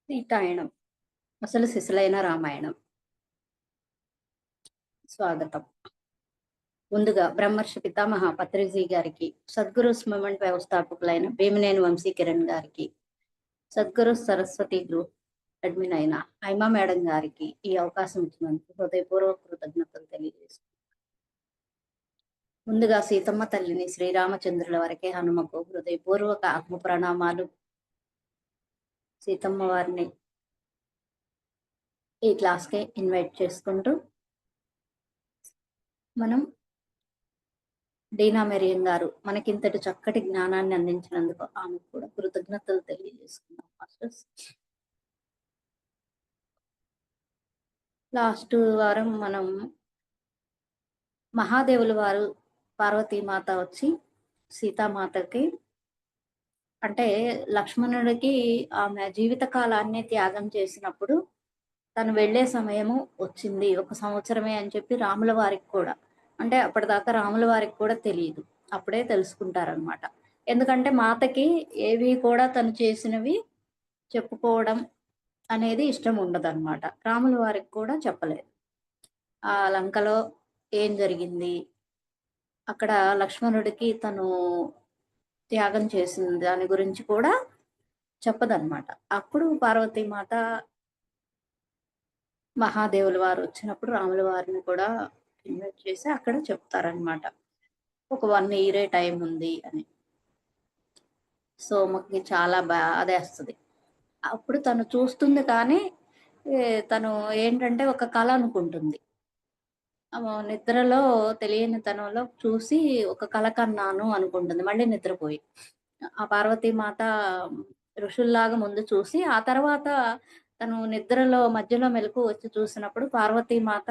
సీతాయనం అసలు సిసలైన రామాయణం. స్వాగతం. ముందుగా బ్రహ్మర్షి పితామహ పత్రిజీ గారికి, సద్గురు మూవ్‌మెంట్ వ్యవస్థాపకులైన భీమినేని వంశీకిరణ్ గారికి, సద్గురు సరస్వతి గ్రూప్ అడ్మిన్ అయిన హైమా మేడం గారికి ఈ అవకాశం ఇచ్చినందుకు హృదయపూర్వక కృతజ్ఞతలు తెలియజేస్తున్నాను. ముందుగా సీతమ్మ తల్లిని, శ్రీరామచంద్రుల వరకే హనుమకు హృదయపూర్వక ఆత్మ ప్రణామాలు. సీతమ్మ వారిని ఈ క్లాస్కి ఇన్వైట్ చేసుకుంటూ మనం డీనా మెరియన్ గారు మనకింతటి చక్కటి జ్ఞానాన్ని అందించినందుకు ఆమెకు కూడా కృతజ్ఞతలు తెలియజేసుకున్నాం మాస్టర్స్. లాస్ట్ వారం మనం మహాదేవుల వారు పార్వతీమాత వచ్చి సీతామాతకి అంటే లక్ష్మణుడికి ఆమె జీవిత కాలాన్ని త్యాగం చేసినప్పుడు తను వెళ్ళే సమయము వచ్చింది, 1 సంవత్సరమే అని చెప్పి రాముల వారికి కూడా, అంటే అప్పటిదాకా రాముల వారికి కూడా తెలియదు, అప్పుడే తెలుసుకుంటారనమాట. ఎందుకంటే మాతకి ఏవి కూడా తను చేసినవి చెప్పుకోవడం అనేది ఇష్టం ఉండదన్నమాట. రాముల వారికి కూడా చెప్పలేదు. ఆ లంకలో ఏం జరిగింది, అక్కడ లక్ష్మణుడికి తను త్యాగం చేసిన దాని గురించి కూడా చెప్పదన్నమాట. అప్పుడు పార్వతీమాత మహాదేవుల వారు వచ్చినప్పుడు రాముల వారిని కూడా ఇన్వైట్ చేసి అక్కడ చెప్తారనమాట. ఒక 1 ఇయరే టైం ఉంది అని. సో మాకు చాలా బాధేస్తది. అప్పుడు తను చూస్తుంది కానీ తను ఏంటంటే ఒక కళ అనుకుంటుంది. నిద్రలో తెలియని తనంలో చూసి ఒక కల కన్నాను అనుకుంటుంది మళ్ళీ నిద్రపోయి. ఆ పార్వతీమాత ఋషుల్లాగా ముందు చూసి, ఆ తర్వాత తను నిద్రలో మధ్యలో మెలకువ వచ్చి చూసినప్పుడు పార్వతీమాత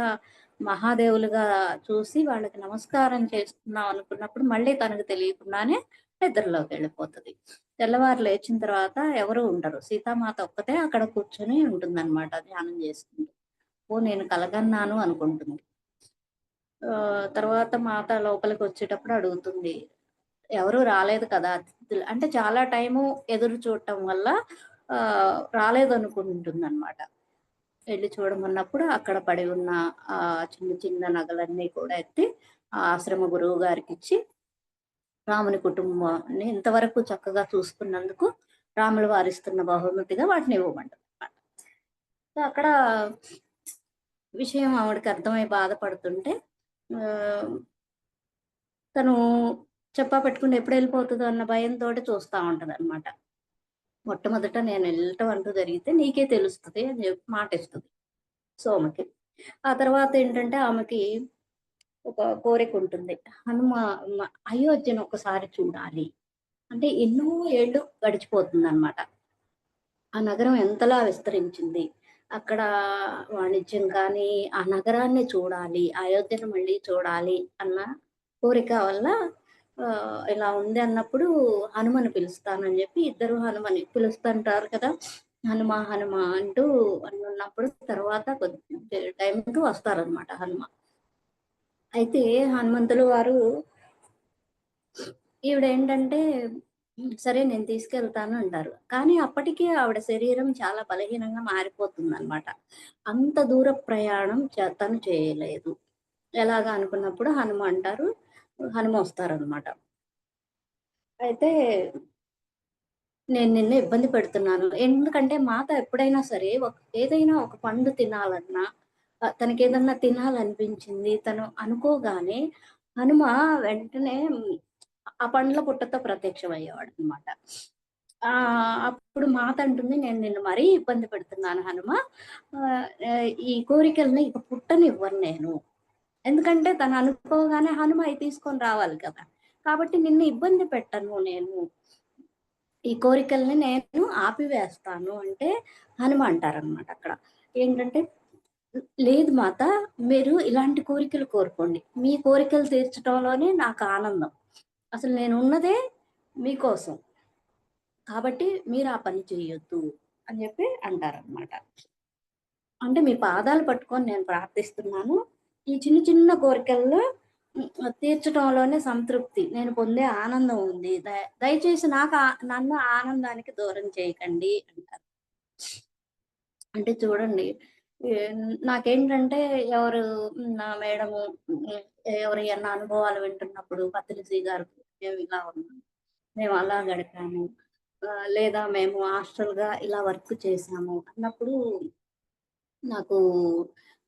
మహాదేవులుగా చూసి వాళ్ళకి నమస్కారం చేస్తున్నాం అనుకున్నప్పుడు మళ్ళీ తనకు తెలియకుండానే నిద్రలోకి వెళ్ళిపోతది. తెల్లవారు లేచిన తర్వాత ఎవరు ఉండరు. సీతామాత ఒక్కతే అక్కడ కూర్చొని ఉంటుందన్నమాట ధ్యానం చేసుకుంటూ. ఓ నేను కలగన్నాను అనుకుంటుంది. తర్వాత మాత లోపలికి వచ్చేటప్పుడు అడుగుతుంది, ఎవరు రాలేదు కదా అతిథులు అంటే చాలా టైము ఎదురు చూడటం వల్ల రాలేదనుకుంటుందన్నమాట. వెళ్ళి చూడమన్నప్పుడు అక్కడ పడి ఉన్న చిన్న చిన్న నగలన్నీ కూడా ఎత్తి ఆ ఆశ్రమ గురువు గారికి ఇచ్చి, రాముని కుటుంబాన్ని ఇంతవరకు చక్కగా చూసుకున్నందుకు రాముల వారిస్తున్న బహుమతిగా వాటిని ఇవ్వమంటారు. సో అక్కడ విషయం ఆవిడకి అర్థమై బాధపడుతుంటే తను చెప్పా పెట్టుకుని ఎప్పుడు వెళ్ళిపోతుందో అన్న భయంతోటి చూస్తా ఉంటదన్నమాట. మొట్టమొదట నేను వెళ్ళటం అంటూ జరిగితే నీకే తెలుస్తది అని చెప్పి మాటిస్తది సోమకి. ఆ తర్వాత ఏంటంటే ఆమెకి ఒక కోరిక ఉంటుంది. హనుమ అయోధ్యను ఒకసారి చూడాలి. అంటే ఎన్నో ఏళ్ళు గడిచిపోతుందన్నమాట. ఆ నగరం ఎంతలా విస్తరించింది. అక్కడ వాణిజ్యం కానీ, ఆ నగరాన్ని చూడాలి, అయోధ్యను మళ్ళీ చూడాలి అన్న కోరిక వల్ల ఇలా ఉంది అన్నప్పుడు హనుమని పిలుస్తానని చెప్పి ఇద్దరు హనుమని పిలుస్తుంటారు కదా! హనుమ, హనుమ అంటూ అనున్నప్పుడు తర్వాత కొద్ది టైంకి వస్తారనమాట హనుమ. అయితే హనుమంతులు వారు ఈవిడేంటంటే సరే నేను తీసుకెళ్తాను అంటారు. కానీ అప్పటికే ఆవిడ శరీరం చాలా బలహీనంగా మారిపోతుందనమాట. అంత దూర ప్రయాణం తను చేయలేదు. ఎలాగా అనుకున్నప్పుడు హనుమ అంటారు. హనుమ వస్తారనమాట. అయితే నేను నిన్ను ఇబ్బంది పెడుతున్నాను. ఎందుకంటే మాత ఎప్పుడైనా సరే ఏదైనా ఒక పండు తినాలన్నా, తనకేదన్నా తినాలనిపించింది తను అనుకోగానే హనుమ వెంటనే ఆ పండ్ల పుట్టతో ప్రత్యక్షమయ్యేవాడనమాట. అప్పుడు మాత అంటుంది, "నేను నిన్ను మరీ ఇబ్బంది పెడుతున్నాను హనుమ. ఈ కోరికల్ని ఇక పుట్టనివ్వను నేను." ఎందుకంటే తను అనుకోగానే హనుమ అయి తీసుకొని రావాలి కదా! కాబట్టి నిన్ను ఇబ్బంది పెట్టను నేను. ఈ కోరికల్ని నేను ఆపివేస్తాను అంటే హనుమ అంటారనమాట అక్కడ. ఏంటంటే, లేదు మాత మీరు ఇలాంటి కోరికలు కోరుకోండి. మీ కోరికలు తీర్చటంలోనే నాకు ఆనందం. అసలు నేనున్నదే మీకోసం. కాబట్టి మీరు ఆ పని చెయ్యొద్దు అని చెప్పి అంటారనమాట. అంటే మీ పాదాలు పట్టుకొని నేను ప్రార్థిస్తున్నాను. ఈ చిన్న చిన్న కోరికల్లో తీర్చటంలోనే సంతృప్తి. నేను పొందే ఆనందం ఉంది. దయచేసి నన్ను ఆనందానికి దూరం చేయకండి అంటారు. అంటే చూడండి, నాకేంటంటే ఎవరు నా మేడము హ్మ్, ఎవరియన్నా అనుభవాలు వింటున్నప్పుడు పత్రిజీ గారు మేము ఇలా ఉన్నాం. మేము అలా గడిపాము. లేదా మేము హాస్టల్‌గా ఇలా వర్క్ చేశాము అన్నప్పుడు నాకు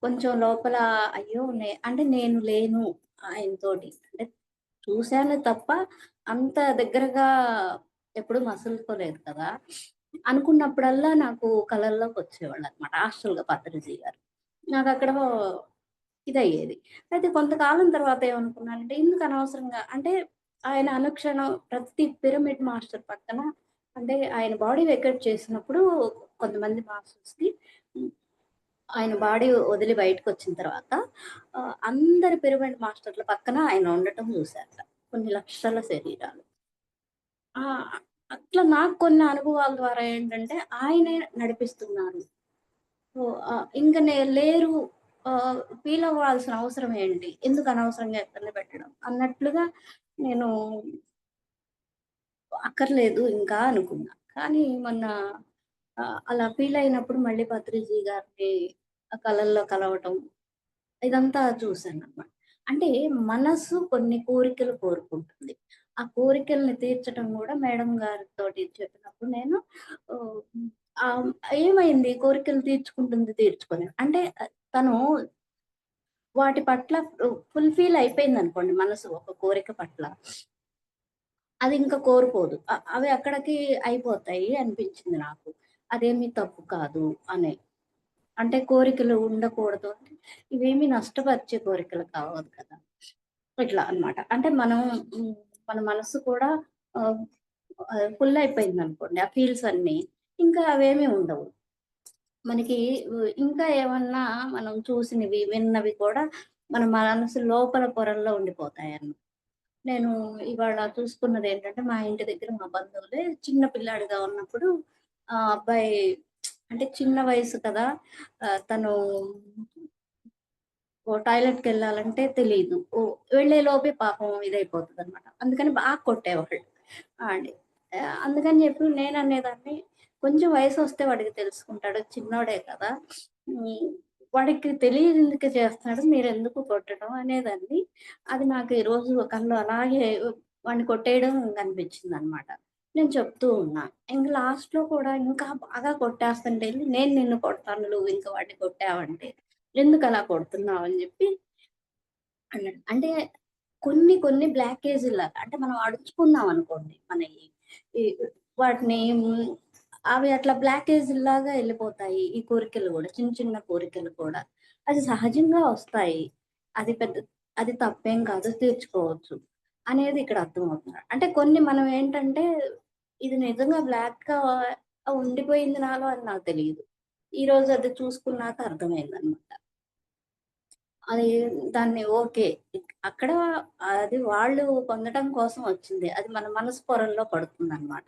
కొంచెం లోపల అయ్యో! అంటే నేను లేను ఆయనతోటి. అంటే చూసాను తప్ప అంత దగ్గరగా ఎప్పుడు మసులుకోలేదు కదా! అనుకున్నప్పుడల్లా నాకు కలల్లోకొచ్చేవాళ్ళనమాట. హాస్టల్‌గా పత్రిజీ గారు. నాకక్కడ ఇదయ్యేది. అయితే కొంతకాలం తర్వాత ఏమనుకున్నానంటే ఎందుకు అనవసరంగా అంటే ఆయన అనుక్షణం ప్రతి పిరమిడ్ మాస్టర్ పక్కన అంటే ఆయన బాడీ వెకేట్ చేసినప్పుడు కొంతమంది మాస్టర్స్‌కి హ్మ్. ఆయన బాడీ వదిలి బయటకొచ్చిన తర్వాత అందరి పిరమిడ్ మాస్టర్‌ల పక్కన ఆయన ఉండటం చూశారట. కొన్ని లక్షల శరీరాలు. ఆ! అట్లా నాకు కొన్ని అనుభవాల ద్వారా ఏంటంటే ఆయనే నడిపిస్తున్నారు. సో, ఇంక లేరు ఫీల్ అవ్వాల్సిన అవసరం ఏంటి? ఎందుకు అనవసరంగా ఇబ్బంది పెట్టడం అన్నట్లుగా నేను అక్కర్లేదు ఇంకా అనుకున్నా. కానీ మొన్న అలా ఫీల్ అయినప్పుడు మళ్ళీ పత్రిజీ గారిని కలల్లో కలవటం ఇదంతా చూసాననమాట. అంటే మనసు కొన్ని కోరికలు కోరుకుంటుంది. ఆ కోరికల్ని తీర్చటం గూడా మేడం గారితోటి చెప్పినప్పుడు నేను ఆహ్, ఏమైంది కోరికలు తీర్చుకుంటుంది తీర్చుకొని. అంటే తను వాటి పట్ల ఫుల్‌ఫిల్ అయిపోయిందనుకోండి మనసు ఒక కోరిక పట్ల. అది ఇంకా కోరుకోదు. అవి అక్కడికి అయిపోతాయి అనిపించింది నాకు. అదేమి తప్పు కాదు అని. అంటే కోరికలు ఉండకూడదు అంటే, ఇవేమి నష్టపరిచే కోరికలు కావదు కదా! ఇట్లా అన్నమాట. అంటే మనం హ్మ్, మన మనసు కూడా ఆహ్, ఫుల్ అయిపోయిందనుకోండి. ఆ ఫీల్స్ అన్నీ, ఇంకా అవేమీ ఉండవు. మనకి ఇంకా ఏమన్నా మనం చూసినవి, విన్నవి కూడా మన మనసు లోపల పొరల్లో ఉండిపోతాయన్నమాట. నేను ఇవాళ చూసుకున్నదేంటంటే, మా ఇంటి దగ్గర మా బంధువులే చిన్న పిల్లాడిగా ఉన్నప్పుడు అబ్బాయి అంటే చిన్న వయసు కదా! తను టాయిలెట్‌కెళ్ళాలంటే తెలీదు. వెళ్ళేలోపే పాపం ఇదైపోతదనమాట. అందుకని బాగా కొట్టేవాళ్ళు. అండి. అందుకని చెప్పి నేననేదాన్ని, కొంచెం వయసొస్తే వాడికి తెలుసుకుంటాడు. చిన్నోడే కదా! హ్మ్. వాడికి తెలియనిందుకు చేస్తున్నాడు. మీరెందుకు కొట్టడం అనేదాన్ని. అది నాకు ఈరోజు కల్లో అలాగే వాడిని కొట్టేయడం కనిపించిందనమాట. నేను చెప్తూ ఉన్నా. ఇంక లాస్ట్‌లో కూడా ఇంకా బాగా కొట్టేస్తుంటే ఎళ్లి, "నేను నిన్ను కొడతాను. నువ్వు ఇంక వాడిని కొట్టావంటే." ఎందుకలా కొడుతున్నావు అని జెప్పి అన్నాడు. అంటే కొన్ని కొన్ని బ్లాకేజుల్లాగా అంటే మనం అడుచుకున్నాం అనుకోండి మనయి ఈ వాటిని అవి అట్లా బ్లాకేజుల్లాగా ఎళ్ళిపోతాయి. ఈ కోరికలు గూడా. చిన్న చిన్న కోరికలు కూడా. అది సహజంగా వస్తాయి. అది పెద్ద అది తప్పేం కాదు తీర్చుకోవచ్చు. అనేది ఇక్కడ అర్థమవుతుంది. అంటే కొన్ని మనం ఏంటంటే ఇది నిజంగా బ్లాక్‌గా ఉండిపోయింది నాలో అని నాకు తెలీదు. ఈరోజు అది చూసుకున్నాక అర్థమైందనమాట. అది దాన్ని ఓకే. అక్కడ అది వాళ్ళు పొందటం కోసం వచ్చింది. అది మన మనసు పొరల్లో పడుతుందనమాట.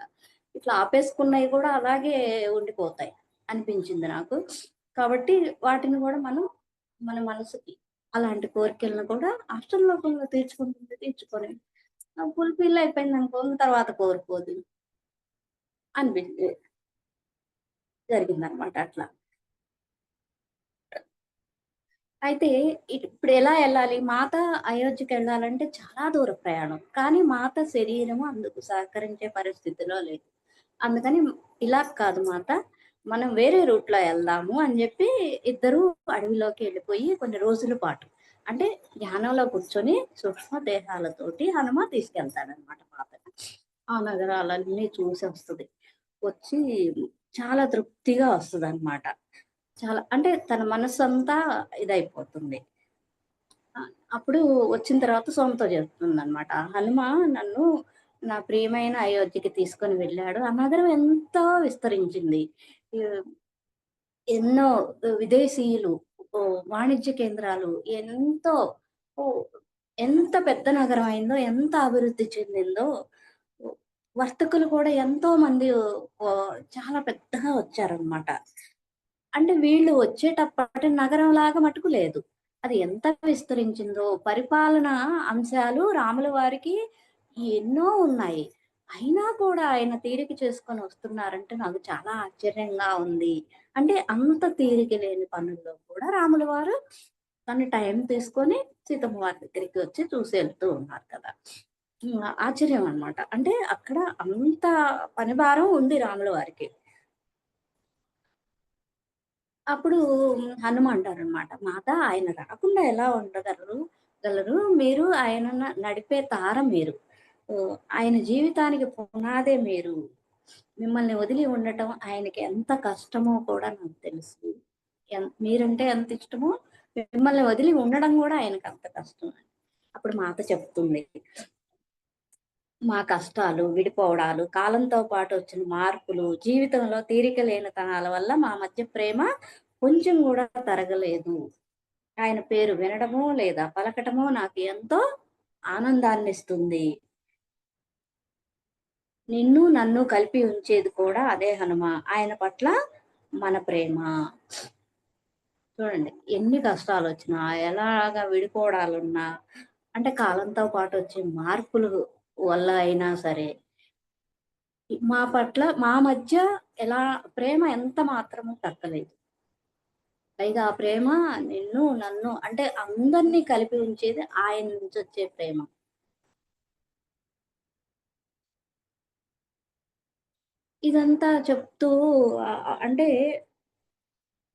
ఇట్లా ఆపేసుకున్నయి కూడా అలాగే ఉండిపోతాయి అనిపించింది నాకు. కాబట్టి వాటిని గూడా మనం మన మనసుకి అలాంటి కోరికలను కూడా హాస్టల్ రూపంలో తీర్చుకుంటుంది తీర్చుకొని ఫుల్‌ఫిల్ అయిపోయిందనుకో తర్వాత కోరుకోదు అనిపించి జరిగిందనమాట అట్లా. అయితే ఇప్పుడెలా ఎళ్ళాలి? మాత అయోధ్యకెళ్ళాలంటే చాలా దూర ప్రయాణం. కానీ మాత శరీరము అందుకు సహకరించే పరిస్థితిలో లేదు. అందుకని ఇలా కాదు మాత, మనం వేరే రూట్‌లో ఎళ్దాము అని జెప్పి ఇద్దరూ అడవిలోకి ఎళ్ళిపోయి కొన్ని రోజుల పాటు అంటే ధ్యానంలో కూర్చొని సూక్ష్మ దేహాలతోటి హనుమ తీసుకెళ్తాడనమాట మాతని. ఆ నగరాలన్నీ చూసొస్తది. వచ్చి చాలా తృప్తిగా వస్తదనమాట. చాలా అంటే తన మనస్సంతా ఇదైపోతుంది. ఆ! అప్పుడు వచ్చిన తర్వాత సోమతో చెప్తుందనమాట. హనుమ నన్ను నా ప్రియమైన అయోధ్యకి తీసుకొని వెళ్ళాడు. ఆ నగరం ఎంతో విస్తరించింది. ఆహ్, ఎన్నో విదేశీయులు వాణిజ్య కేంద్రాలు ఎంతో ఓహ్! ఎంత పెద్ద నగరం అయిందో, ఎంత అభివృద్ధి చెందిందో, వర్తకులు కూడా ఎంతో మంది చాలా పెద్దగా వచ్చారనమాట. అంటే వీళ్ళు వచ్చేటప్పటి నగరంలాగా మటుకు లేదు. అది ఎంత విస్తరించిందో, పరిపాలనా అంశాలు రాముల వారికి ఎన్నో ఉన్నాయి. అయినా కూడా ఆయన తీరిక చేసుకొని వస్తున్నారంటే నాకు చాలా ఆశ్చర్యంగా ఉంది అంటే అంత తీరిక లేని పనుల్లో కూడా రాముల వారు తను టైం తీసుకొని సీతమ్మ వారి దగ్గరికి వచ్చి చూసి వెళ్తూ ఉన్నారు కదా! ఆశ్చర్యం అన్నమాట. అంటే అక్కడ అంత పని భారం ఉంది రాముల వారికి. అప్పుడు హనుమ అంటారనమాట. "మాత ఆయన రాకుండా ఎలా గలరు? మీరు ఆయన నడిపే తార మీరు. ఆయన జీవితానికి పునాదే మీరు. మిమ్మల్ని వదిలి ఉండటం ఆయనకి ఎంత కష్టమో కూడా నాకు తెలుసు. మీరంటే ఎంత ఇష్టమో మిమ్మల్ని వదిలి ఉండడం గూడా ఆయనకి అంత కష్టం" అని. అప్పుడు మాత చెప్తుంది. మా కష్టాలు, విడిపోవడాలు, కాలంతో పాటు వచ్చిన మార్పులు, జీవితంలో తీరిక లేనితనాల వల్ల మా మధ్య ప్రేమ కొంచెం గూడా తరగలేదు. ఆయన పేరు వినడమో, లేదా పలకటమో నాకు ఎంతో ఆనందాన్నిస్తుంది. నిన్ను, నన్ను కలిపి ఉంచేది కూడా అదే హనుమ. ఆయన పట్ల మన ప్రేమ. చూడండి ఎన్ని కష్టాలొచ్చినా, ఎలాగా విడిపోవడాలున్నా, అంటే కాలంతో పాటు వచ్చే మార్పులు వల్ల అయినా సరే మా మధ్య ఎలా ప్రేమ ఎంత మాత్రము తగ్గలేదు. పైగా ఆ ప్రేమ నిన్ను, నన్ను అంటే అందరిని కలిపి ఉంచేది ఆయన నుంచొచ్చే ప్రేమ. ఇదంతా చెప్తూ అంటే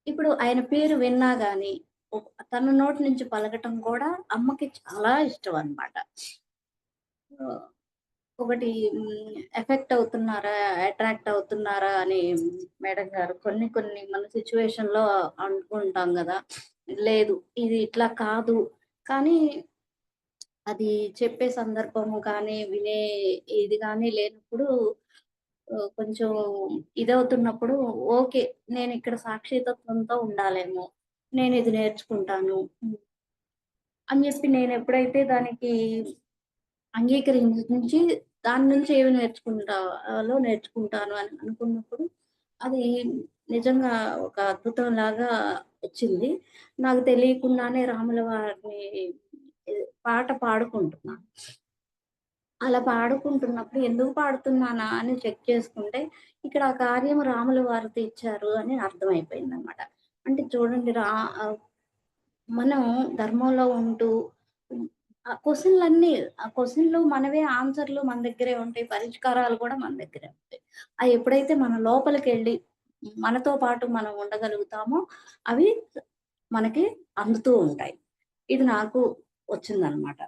ఇప్పుడు ఆయన పేరు విన్నా గాని, తన నోటి నుంచి పలకటం కూడా అమ్మకి చాలా ఇష్టం అన్నమాట. ఆహ్, ఒకటి ఎఫెక్ట్ అవుతున్నారా? అట్రాక్ట్ అవుతున్నారా? అని మేడం గారు కొన్ని కొన్ని మన సిట్యుయేషన్‌లో అనుకుంటాం గదా! లేదు ఇది ఇట్లా కాదు. కానీ అది చెప్పే సందర్భము కానీ, వినే ఇది గానీ లేనప్పుడు కొంచెం ఇదవుతున్నప్పుడు ఓకే. నేనిక్కడ సాక్షితత్వంతో ఉండాలేమో! నేనిది నేర్చుకుంటాను. అని జెప్పి నేనెప్పుడైతే దానికి అంగీకరించి దాని నుంచి ఏమి నేర్చుకుంటాను అని అనుకున్నప్పుడు, అది నిజంగా ఒక అద్భుతంలాగా వచ్చింది. నాకు తెలియకుండానే రాముల వారిని పాట పాడుకుంటున్నా. అలా పాడుకుంటున్నప్పుడు ఎందుకు పాడుతున్నానా అని చెక్ చేసుకుంటే, ఇక్కడ ఆ కార్యం రాముల వారు తీర్చారు అని అర్థమైపోయిందనమాట. అంటే చూడండి మనం ధర్మంలో ఉంటూ హ్మ్, ఆ క్వెషన్‌లు మనవే ఆన్సర్‌లు మన దగ్గరే ఉంటాయి. పరిష్కారాలు కూడా మన దగ్గరే ఉంటాయి. అయి ఎప్పుడైతే మన లోపలికెళ్ళి మనతో పాటు మనం ఉండగలుగుతామో, అవి మనకి అందుతూ ఉంటాయి. ఇది నాకు వచ్చిందనమాట.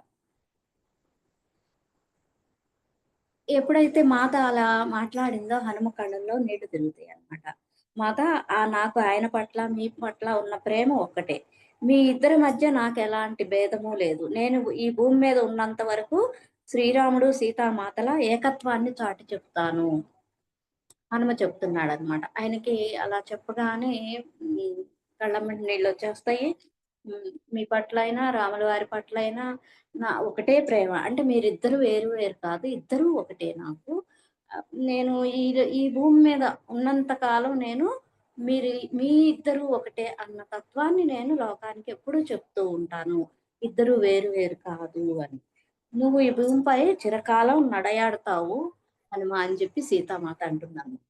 ఎప్పుడైతే మాత అలా మాట్లాడిందో హనుమ కళ్ళల్లో నీళ్లు తిరుగుతాయన్నమాట. మాత నాకు ఆయన పట్ల, మీ పట్ల ఉన్న ప్రేమ ఒక్కటే. మీ ఇద్దరి మధ్య నాకెలాంటి భేదము లేదు. నేను ఈ భూమి మీద ఉన్నంత వరకు శ్రీరాముడు, సీతామాతల ఏకత్వాన్ని చాటి చెప్తాను. హనుమ చెప్తున్నాడనమాట. ఆయనకి అలా చెప్పగానే హ్మ్, కళ్ళెమ్మట నీళ్ళొచ్చేస్తాయి. మీ పట్లైనా, రాముల వారి పట్లైనా ఒకటే ప్రేమ. అంటే మీరిద్దరు వేరు వేరు కాదు. ఇద్దరూ ఒకటే నాకు. నేను ఈ భూమి మీద ఉన్నంత కాలం నేను మీరు మీ ఇద్దరు ఒకటే అన్న తత్వాన్ని నేను లోకానికి ఎప్పుడూ చెప్తూ ఉంటాను. ఇద్దరు వేరు వేరు కాదు అని. నువ్వు ఈ భూమిపై చిరకాలం నడయాడతావు హనుమ అని చెప్పి సీతామాత అంటుందనమాట.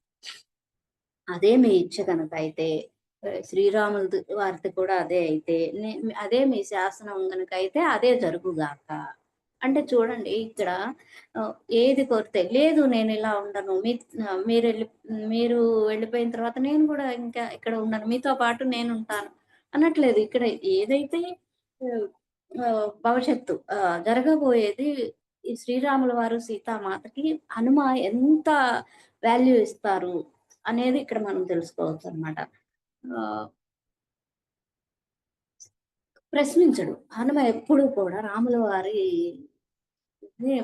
అదే మీ ఇచ్చ గనక అయితే శ్రీరాములది వారిది కూడా అదే అయితే అదే మీ శాసనం గనుక అయితే అదే జరుగుగాక. అంటే చూడండి ఇక్కడ ఆహ్, ఏది కోరితే లేదు నేనిలా ఉండను. మీరెళ్ళి మీరు వెళ్ళిపోయిన తర్వాత నేను గూడా ఇంకా ఇక్కడ ఉండను. మీతో పాటు నేనుంటాను అనట్లేదు. ఇక్కడ ఏదైతే ఆహ్, భవిష్యత్తు జరగబోయేది ఈ శ్రీరాముల వారు సీతామాతకి హనుమ ఎంత వాల్యూ ఇస్తారు అనేది ఇక్కడ మనం తెలుసుకోవచ్చనమాట. ఆహ్, ప్రశ్నించడు. హనుమ ఎప్పుడూ కూడా రాముల వారిని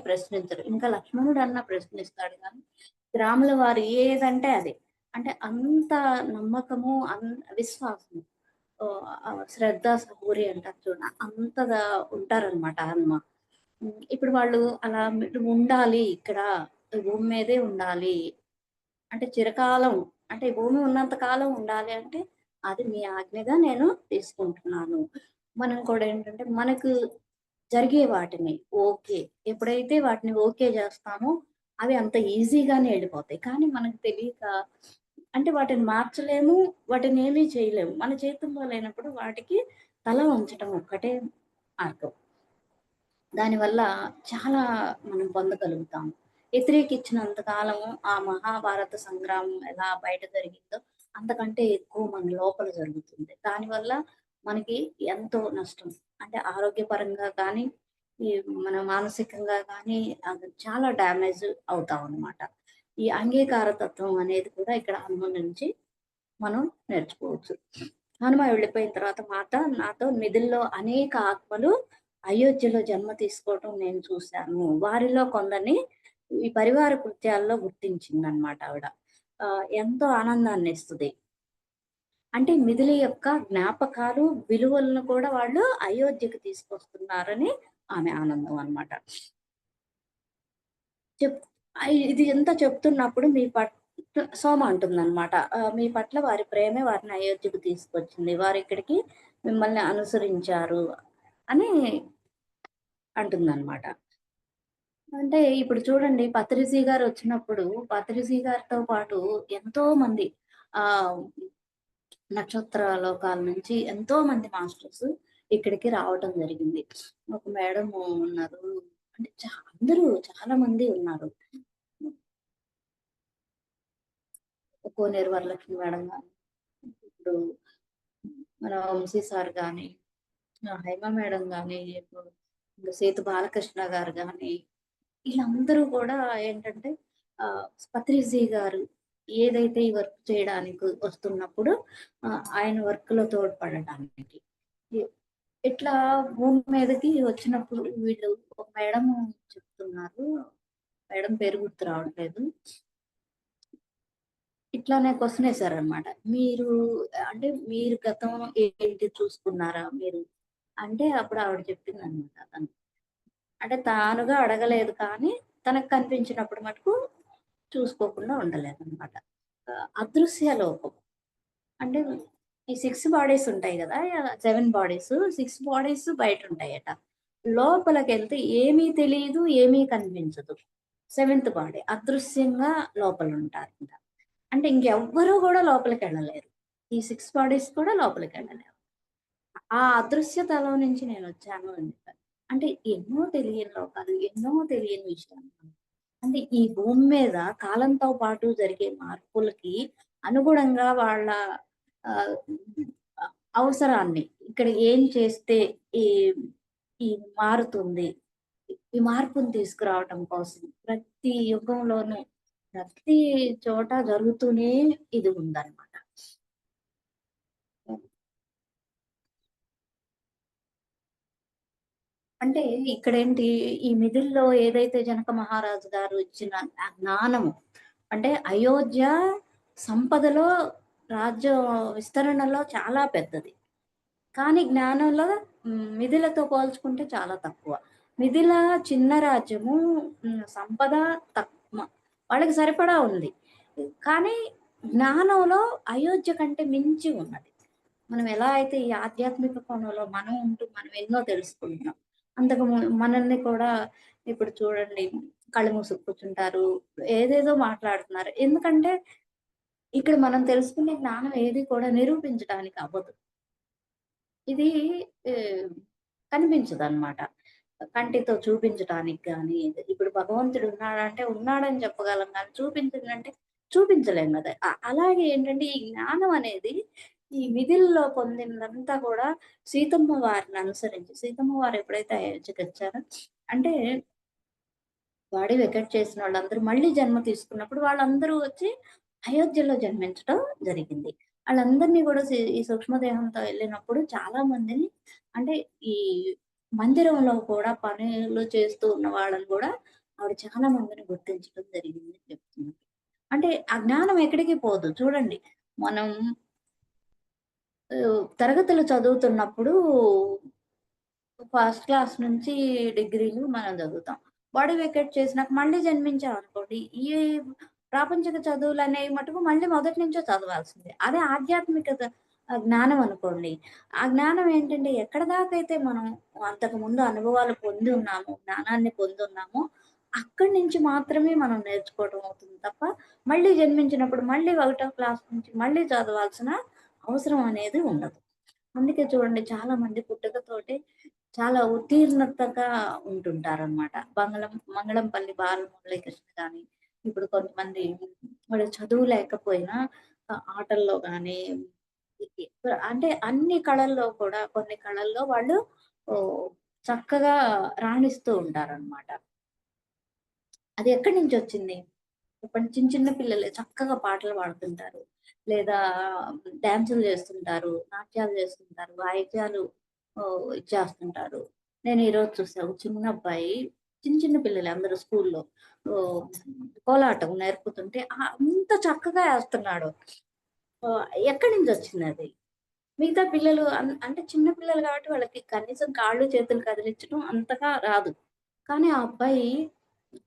ప్రశ్నించడు. ఇంకా లక్ష్మణుడన్నా ప్రశ్నిస్తాడు గానీ, రాముల వారు ఏదంటే అదే. అంటే అంత నమ్మకము, విశ్వాసము. శ్రద్ధ సబూరి అంటారు అంతగా ఉంటారనమాట హనుమ. ఇప్పుడు వాళ్ళు అలా మీరు ఉండాలి ఇక్కడ, ఈ భూమి మీదే ఉండాలి. అంటే చిరకాలం అంటే ఈ భూమి ఉన్నంత కాలం ఉండాలి అంటే, అది మీ ఆజ్ఞగా నేను తీసుకుంటున్నాను. మనం కూడా ఏంటంటే, మనకు జరిగే వాటిని ఓకే. ఎప్పుడైతే వాటిని ఓకే జేస్తామో, అవి అంత ఈజీగానే ఎళ్ళిపోతాయి. కానీ మనకు తెలియక అంటే వాటిని మార్చలేము, వాటినేమీ చేయలేము. మన చేతుల్లో లేనప్పుడు వాటికి తల వంచటం ఒక్కటే మార్గం. దానివల్ల చాలా మనం పొందగలుగుతాం. వ్యతిరేకిచ్చినంత కాలము ఆ మహాభారత సంగ్రామం ఎలా బయట జరిగిందో, అంతకంటే ఎక్కువ మన లోపల జరుగుతుంది. దానివల్ల మనకి ఎంతో నష్టం. అంటే ఆరోగ్యపరంగా కానీ, ఈ మన మానసికంగా కానీ అది చాలా డ్యామేజ్ అవుతామనమాట. ఈ అంగీకార తత్వం అనేది కూడా ఇక్కడ హనుమ నుంచి మనం నేర్చుకోవచ్చు. హనుమ వెళ్ళిపోయిన తర్వాత నాతో మిథిలలో అనేక ఆత్మలు అయోధ్యలో జన్మ తీసుకోవటం నేను చూశాను. వారిలో కొందరిని ఈ పరివార కృత్యాల్లో గుర్తించిందనమాట ఆవిడ. ఎంతో ఆనందాన్నిస్తది. అంటే మిథిలి యొక్క జ్ఞాపకాలు, విలువలను కూడా వాళ్ళు అయోధ్యకి తీసుకొస్తున్నారని ఆమె ఆనందం అన్నమాట. చెప్ ఇది ఎంత చెప్తున్నప్పుడు సోమ అంటుందనమాట. మీ పట్ల వారి ప్రేమే వారిని అయోధ్యకు తీసుకొచ్చింది. వారిక్కడికి మిమ్మల్ని అనుసరించారు అని అంటుందనమాట. అంటే ఇప్పుడు చూడండి 'పత్రిజీ' గారొచ్చినప్పుడు 'పత్రిజీ' గారితో పాటు ఎంతోమంది ఆహ్, నక్షత్ర లోకాల నుంచి ఎంతోమంది మాస్టర్స్ ఇక్కడికి రావటం జరిగింది. ఒక మేడము ఉన్నారు. అంటే అందరూ చాలా మంది ఉన్నారు. కోనేరు వరలక్ష్మి మేడం గాని, ఇప్పుడు మన వంశీ సార్ గాని, హైమ మేడం గాని, ఇప్పుడు ఇంకా సేతు బాలకృష్ణ గారు గాని, ఈళ్ళందరూ కూడా ఏంటంటే పత్రిజీ గారు ఏదైతే ఈ వర్క్ చేయడానికి వస్తున్నప్పుడు ఆయన వర్క్‌లో తోడ్పడడానికి. ఇ ఇట్లా భూమి మీదకి వచ్చినప్పుడు వీళ్ళు ఒక మేడం చెప్తున్నారు. మేడం పేరు గుర్తు రావట్లేదు. ఇట్లానే క్వెషనేసారనమాట. మీరు గతం ఏంటి చూసుకున్నారా మీరు? అంటే అప్పుడు ఆవిడ చెప్పిందనమాట తను. అంటే తానుగా అడగలేదు కానీ, తనకు కనిపించినప్పుడు మటుకు చూసుకోకుండా ఉండలేదనమాట. అదృశ్య లోకం. అంటే ఈ 6 బాడీస్ ఉంటాయి గదా! 7 బాడీస్, 6 బాడీస్ బయటుంటాయట. లోపలికెళ్తే ఏమీ తెలీదు, ఏమీ కనిపించదు. సెవెంత్ బాడీ అదృశ్యంగా లోపలుంటారంట. అంటే ఇంకెవ్వరు గూడా లోపలికెళ్ళలేరు. ఈ 6 బాడీస్ కూడా లోపలికెళ్ళలేవు. ఆ అదృశ్యతలో నుంచి నేనొచ్చాను అని చెప్పారు. అంటే ఎన్నో తెలియని లోకాలు, ఎన్నో తెలియని విషయాలు. అంటే ఈ భూమి మీద కాలంతో పాటు జరిగే మార్పులకి అనుగుణంగా వాళ్ళ ఆహ్, అవసరాన్ని ఇక్కడ ఏం చేస్తే ఈ ఈ మారుతుంది. ఈ మార్పుని తీసుకురావటం కోసం ప్రతి యుగంలోనూ, ప్రతి చోట జరుగుతూనే ఇది ఉందన్నమాట. అంటే ఇక్కడేంటి ఈ మిథిల్లో ఏదైతే జనక మహారాజు గారు ఇచ్చిన ఆ జ్ఞానము అంటే అయోధ్య సంపదలో రాజ్య విస్తరణలో చాలా పెద్దది. కానీ జ్ఞానంలో మిథిలతో పోల్చుకుంటే చాలా తక్కువ. మిథిల చిన్న రాజ్యము. సంపద వాళ్ళకి సరిపడా ఉంది. కానీ జ్ఞానంలో అయోధ్య కంటే మించి ఉన్నది. మనం ఎలా అయితే ఈ ఆధ్యాత్మిక కోణంలో మనం ఉంటూ మనం ఎన్నో తెలుసుకుంటున్నాం. మనల్ని కూడా ఇప్పుడు చూడండి కళ్ళు మూసుకు కూర్చుంటారు. ఏదేదో మాట్లాడుతున్నారు. ఎందుకంటే ఇక్కడ మనం తెలుసుకునే జ్ఞానం ఏది కూడా నిరూపించడానికి అవ్వదు. ఇది ఆహ్, కనిపించదనమాట. కంటితో చూపించటానికి గాని, ఇప్పుడు భగవంతుడు ఉన్నాడంటే ఉన్నాడని చెప్పగలం గానీ, చూపించడంటే చూపించలేం గదా! అలాగే ఏంటంటే, ఈ జ్ఞానం అనేది ఈ మిథిల్లో పొందినదంతా కూడా సీతమ్మ వారిని అనుసరించి సీతమ్మ వారు ఎప్పుడైతే అయోధ్యకొచ్చారో అంటే బాడీ వెకేట్ చేసినోళ్ళందరూ మళ్ళీ జన్మ తీసుకున్నప్పుడు వాళ్ళందరూ వచ్చి అయోధ్యలో జన్మించటం జరిగింది. ఆళ్ళందరిని గూడా ఈ సూక్ష్మదేహంతో ఎళ్ళినప్పుడు చాలా మందిని అంటే ఈ మందిరంలో కూడా పనులు చేస్తూ ఉన్న వాళ్ళని గూడా ఆవిడ చాలా మందిని గుర్తించడం జరిగిందని చెప్తున్నారు. అంటే ఆ జ్ఞానం ఎక్కడికి పోదు. చూడండి మనం తరగతులు చదువుతున్నప్పుడు ఫస్ట్ క్లాస్ నుంచి డిగ్రీలు మనం చదువుతాం. బాడీ వెకేట్ చేసినాక మళ్ళీ జన్మించామనుకోండి, ఈ ప్రాపంచిక చదువులనేవి మటుకు మళ్ళీ మొదటి నుంచో చదవాల్సిందే. అదే ఆధ్యాత్మికత జ్ఞానం అనుకోండి. ఆ జ్ఞానం ఏంటంటే ఎక్కడిదాకైతే మనం అంతకుముందు అనుభవాలు పొంది ఉన్నామో, జ్ఞానాన్ని పొందున్నామో, అక్కడి నుంచి మాత్రమే మనం నేర్చుకోవడం అవుతుంది తప్ప, మళ్ళీ జన్మించినప్పుడు మళ్ళీ ఒకటో క్లాస్ నుంచి మళ్ళీ చదవాల్సిన అవసరం అనేది ఉండదు. అందుకే చూడండి చాలామంది పుట్టుకతోటే చాలా ఉత్తీర్ణతగా ఉంటుంటారనమాట. మంగళంపల్లి బాలమురళీకృష్ణ గాని, ఇప్పుడు కొంతమంది వాళ్ళు చదువు లేకపోయినా ఆటల్లో గాని, అంటే అన్ని కళల్లో కూడా కొన్ని కళల్లో వాళ్ళు ఓహ్! చక్కగా రాణిస్తూ ఉంటారనమాట. అది ఎక్కడి నుంచొచ్చింది? చెప్పండి. చిన్న చిన్న పిల్లలే చక్కగా పాటలు పాడుతుంటారు. లేదా డాన్సులు జేస్తుంటారు, నాట్యాలు జేస్తుంటారు, వాయిద్యాలు చేస్తుంటారు. నేను ఈరోజు చూసా ఒక చిన్న అబ్బాయి చిన్న చిన్న పిల్లలే అందరూ స్కూల్లో ఓహ్! కోలాటం నేర్పుతుంటే అంత చక్కగా ఏస్తున్నాడు. ఎక్కడి నుంచొచ్చిందది? మిగతా పిల్లలు అంటే చిన్న పిల్లలు కాబట్టి వాళ్ళకి కనీసం కాళ్ళు, చేతులు కదిలించడం అంతగా రాదు. కానీ ఆ అబ్బాయి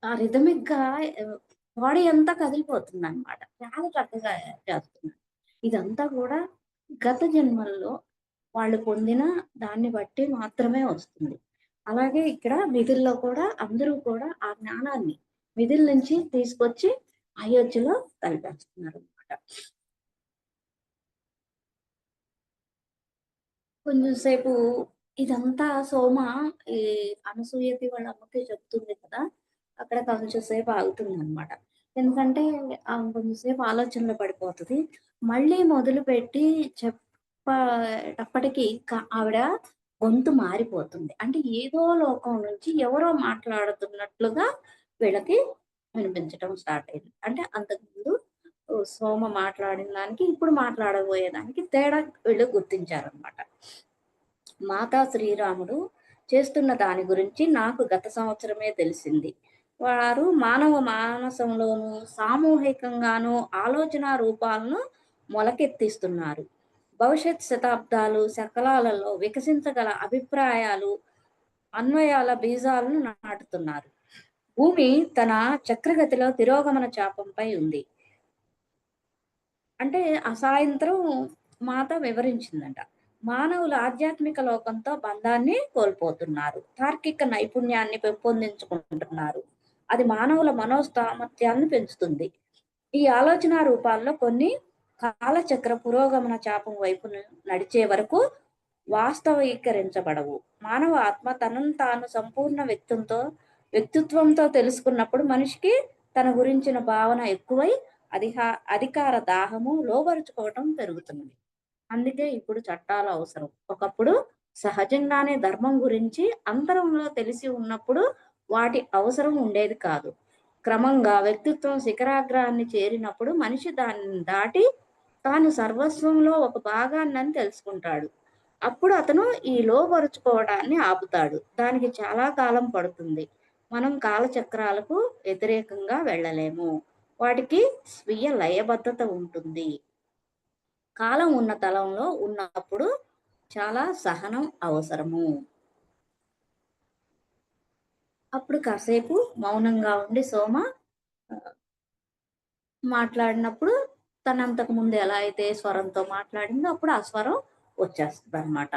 ఆ రిథమిక్‌గా ఆహ్, బాడీ అంతా కదిలిపోతుందనమాట. చాలా చక్కగా చేస్తున్నాడు. ఇదంతా కూడా గత జన్మల్లో వాళ్ళు పొందిన దాన్ని బట్టి మాత్రమే వస్తుంది. అలాగే ఇక్కడ మిథుల్లో కూడా అందరూ కూడా ఆ జ్ఞానాన్ని మిథుల నుంచి తీసుకొచ్చి అయోధ్యలో కలిపేస్తున్నారనమాట. కొంచెం సేపు ఇదంతా సోమ ఈ అనసూయకి వాళ్ళ అమ్మకి చెప్తుంది కదా! అక్కడ కొంచెం సేపు ఆగుతుందనమాట. ఎందుకంటే కొంచెం సేపు ఆలోచనలో పడిపోతది. మళ్ళీ మొదలుపెట్టి చెప్పేటప్పటికి ఆవిడ గొంతు మారిపోతుంది. అంటే ఏదో లోకం నుంచి ఎవరో మాట్లాడుతున్నట్లుగా వీళ్ళకి వినిపించటం స్టార్ట్ అయింది. అంటే అంతకుముందు సోమ మాట్లాడిన దానికి, ఇప్పుడు మాట్లాడబోయే దానికి తేడా వీళ్ళు గుర్తించారనమాట. మాతా శ్రీరాముడు చేస్తున్న దాని గురించి నాకు గత సంవత్సరమే తెలిసింది. వారు మానవ మానసంలోనూ, సామూహికంగానూ ఆలోచనా రూపాలను మొలకెత్తిస్తున్నారు. భవిష్యత్ శతాబ్దాలు, శకలాలలో వికసించగల అభిప్రాయాలు, అన్వయాల బీజాలను నాటుతున్నారు. భూమి తన చక్రగతిలో తిరోగమన చాపంపై ఉంది. అంటే ఆ సాయంత్రం మాత వివరించిందంట. మానవులు ఆధ్యాత్మిక లోకంతో బంధాన్ని కోల్పోతున్నారు. తార్కిక నైపుణ్యాన్ని పెంపొందించుకుంటున్నారు. అది మానవుల మనోసామర్థ్యాలను పెంచుతుంది. ఈ ఆలోచన రూపాల్లో కొన్ని కాలచక్ర పురోగమన చాపం వైపున నడిచే వరకు వాస్తవీకరించబడవు. మానవ ఆత్మ తనను తాను సంపూర్ణ వ్యక్తిత్వంతో తెలుసుకున్నప్పుడు మనిషికి తన గురించిన భావన ఎక్కువై అధికార దాహము, లోబరుచుకోవటం పెరుగుతుంది. అందుకే ఇప్పుడు చట్టాలు అవసరం. ఒకప్పుడు సహజంగానే ధర్మం గురించి అంతరంలో తెలిసి ఉన్నప్పుడు వాటి అవసరం ఉండేది కాదు. క్రమంగా వ్యక్తిత్వం శిఖరాగ్రాన్ని చేరినప్పుడు మనిషి దాన్ని దాటి తాను సర్వస్వంలో ఒక భాగాన్నని తెలుసుకుంటాడు. అప్పుడు అతను ఈ లోబరుచుకోవడాన్ని ఆపుతాడు. దానికి చాలా కాలం పడుతుంది. మనం కాలచక్రాలకు వ్యతిరేకంగా వెళ్ళలేము. వాటికి స్వీయ లయబద్ధత ఉంటుంది. కాలం ఉన్న తలంలో ఉన్నప్పుడు చాలా సహనం అవసరము. అప్పుడు కాసేపు మౌనంగా ఉండి సోమ ఆహ్, మాట్లాడినప్పుడు తనంతకు ముందు ఎలా అయితే స్వరంతో మాట్లాడిందో అప్పుడు ఆ స్వరం వచ్చేస్తదనమాట.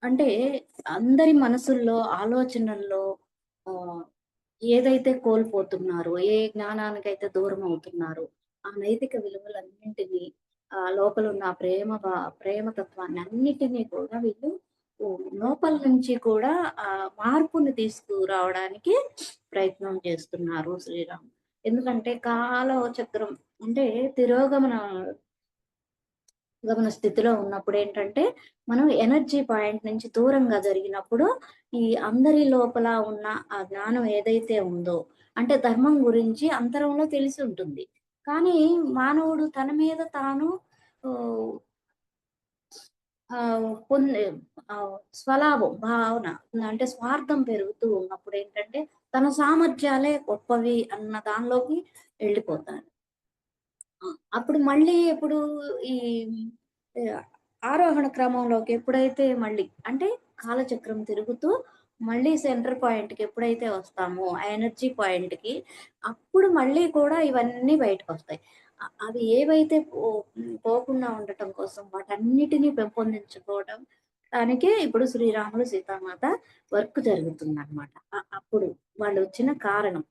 అంటే అందరి మనసుల్లో, ఆలోచనల్లో ఆహ్, ఏదైతే కోల్పోతున్నారో, ఏ జ్ఞానానికైతే దూరమవుతున్నారో, ఆ నైతిక విలువలన్నింటినీ లోపలున్న ఆ ప్రేమ తత్వాన్ని అన్నిటిని కూడా వీళ్ళు లోపల నుంచి కూడా మార్పుని తీసుకురావడానికి ప్రయత్నం చేస్తున్నారు శ్రీరామ్. ఎందుకంటే కాలచక్రం అంటే తిరోగమన గమన స్థితిలో ఉన్నప్పుడేంటంటే, మనం ఎనర్జీ పాయింట్ నుంచి దూరంగా జరిగినప్పుడు, ఈ అందరి లోపల ఉన్న ఆ జ్ఞానం ఏదైతే ఉందో, అంటే ధర్మం గురించి అంతరంలో తెలిసుంటుంది. కానీ మానవుడు తన మీద తాను ఓహ్, పొందే స్వలాభం భావన అంటే స్వార్థం పెరుగుతూ ఉన్నప్పుడేంటంటే, తన సామర్థ్యాలే గొప్పవి అన్న దానిలోకి వెళ్ళిపోతారు. ఆ! అప్పుడు మళ్ళీ ఎప్పుడు ఈ ఆహ్, ఆరోహణ క్రమంలోకి ఎప్పుడైతే మళ్ళీ అంటే కాలచక్రం తిరుగుతూ మళ్ళీ సెంటర్ పాయింట్‌కి ఎప్పుడైతే వస్తామో, ఆ ఎనర్జీ పాయింట్‌కి, అప్పుడు మళ్ళీ కూడా ఇవన్నీ బయటకొస్తాయి. అవి ఏవైతే పోకుండా ఉండటం కోసం వాటన్నిటిని పెంపొందించుకోవడం దానికే ఇప్పుడు శ్రీరాములు, సీతామాత వర్క్ జరుగుతుందనమాట. అప్పుడు వాళ్ళొచ్చిన కారణం.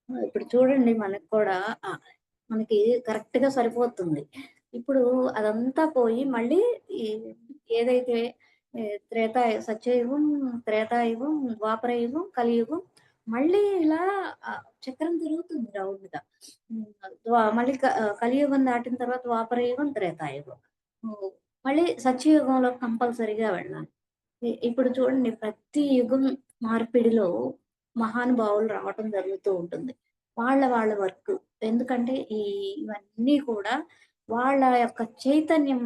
ఇప్పుడు చూడండి మనకు కూడా మనకి కరెక్ట్‌గా సరిపోతుంది. ఇప్పుడు అదంతా పోయి మళ్ళీ ఈ ఏదైతే సత్యయుగం, త్రేతాయుగం, ద్వాపరయుగం, కలియుగం మళ్ళీ ఇలా చక్రం తిరుగుతుంది రౌండ్‌గా. హ్మ్. మళ్ళీ కలియుగం దాటిన తర్వాత ద్వాపరయుగం, త్రేతాయుగం. హ్మ్. మళ్ళీ సత్యయుగంలో కంపల్సరీగా వెళ్ళాలి. ఇప్పుడు చూడండి ప్రతి యుగం మార్పిడిలో మహానుభావులు రావటం జరుగుతూ ఉంటుంది. వాళ్ళ వర్క్. ఎందుకంటే ఇవన్నీ కూడా వాళ్ళ యొక్క చైతన్యం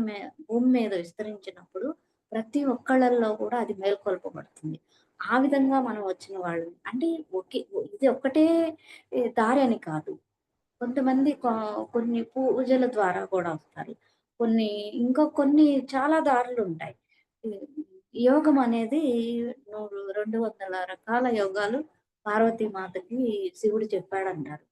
భూమి మీద విస్తరించినప్పుడు ప్రతి ఒక్కళ్ళల్లో కూడా అది మేల్కొల్పబడుతుంది. ఆ విధంగా మనం వచ్చిన వాళ్ళం. అంటే ఇది ఒక్కటే దారి అని కాదు. కొంతమంది కొన్ని పూజల ద్వారా కూడా వస్తారు. కొన్ని కొన్ని చాలా దారులుంటాయి. ఈ యోగం అనేది 200 రకాల యోగాలు పార్వతీ మాతకి శివుడు చెప్పాడంటారు.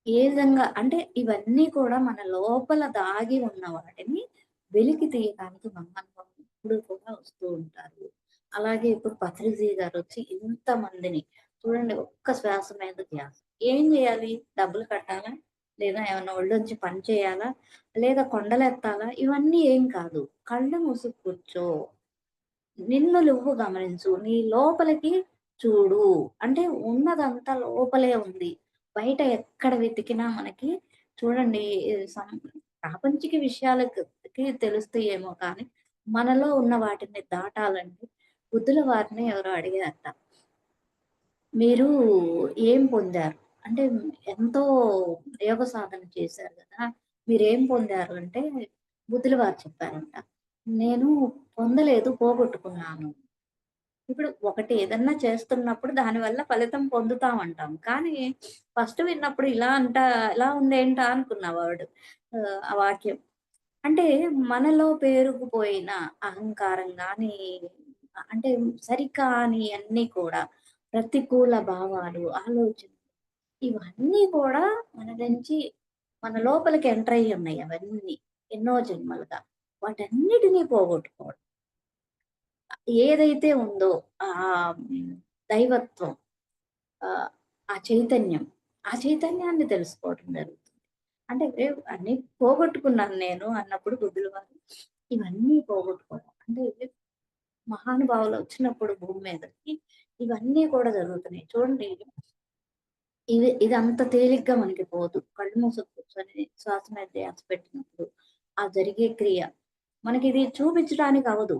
ఏ విధంగా అంటే ఇవన్నీ కూడా మన లోపల దాగి ఉన్న వాటిని వెలికి తీయడానికి మహానుభావులు ఎప్పుడూ కూడా వస్తూ ఉంటారు. అలాగే ఇప్పుడు పత్రిజీ గారొచ్చి ఇంతమందిని చూడండి ఒక్క శ్వాస మీద ధ్యాస. ఏం జేయాలి? డబ్బులు కట్టాలా? లేదా ఏమన్నా ఒళ్ళొంచి పని చేయాలా? లేదా కొండలెత్తాలా? ఇవన్నీ ఏం కాదు. కళ్ళు మూసి కూర్చో. నిన్ను నువ్వు గమనించు. నీ లోపలికి చూడు. అంటే ఉన్నదంతా లోపలే ఉంది. బయట ఎక్కడ వెతికినా మనకి చూడండి ఈ ప్రాపంచిక విషయాలకి తెలుస్తాయేమో కానీ, మనలో ఉన్న వాటిని దాటాలంటే బుద్ధుల వారిని ఎవరో అడిగారట. మీరు ఏం పొందారు? అంటే ఎంతో యోగ సాధన చేశారు గదా! మీరేం పొందారు అంటే బుద్ధుల వారు చెప్పారంట. నేను పొందలేదు పోగొట్టుకున్నాను. ఇప్పుడు ఒకటి ఏదన్నా చేస్తున్నప్పుడు దానివల్ల ఫలితం పొందుతామంటాం. కానీ ఫస్ట్ విన్నప్పుడు ఇలా ఉందేంటా అనుకున్న వర్డ్ ఆ వాక్యం. అంటే మనలో పేరుకుపోయిన అహంకారం గానీ, అంటే సరికాని అన్నీ కూడా ప్రతికూల భావాలు, ఆలోచనలు ఇవన్నీ కూడా మన నుంచి మన లోపలికి ఎంటర్ అయ్యున్నాయి అవన్నీ. ఎన్నో జన్మలుగా. వాటన్నిటిని పోగొట్టుకోవడం. ఏదైతే ఉందో దైవత్వం ఆహ్, ఆ చైతన్యం, ఆ చైతన్యాన్ని తెలుసుకోవడం జరుగుతుంది. అంటే అన్నీ పోగొట్టుకున్నాను నేను అన్నప్పుడు బుద్ధుల వారు ఇవన్నీ పోగొట్టుకోవడం. అంటే మహానుభావులొచ్చినప్పుడు భూమి మీదకి ఇవన్నీ కూడా జరుగుతున్నాయి. చూడండి ఇది అంత తేలిగ్గా మనకి పోదు. కళ్ళు మూసుకు కూర్చొని శ్వాస మీద ధ్యాస పెట్టినప్పుడు ఆ జరిగే క్రియ మనకిది చూపించడానికి అవ్వదు.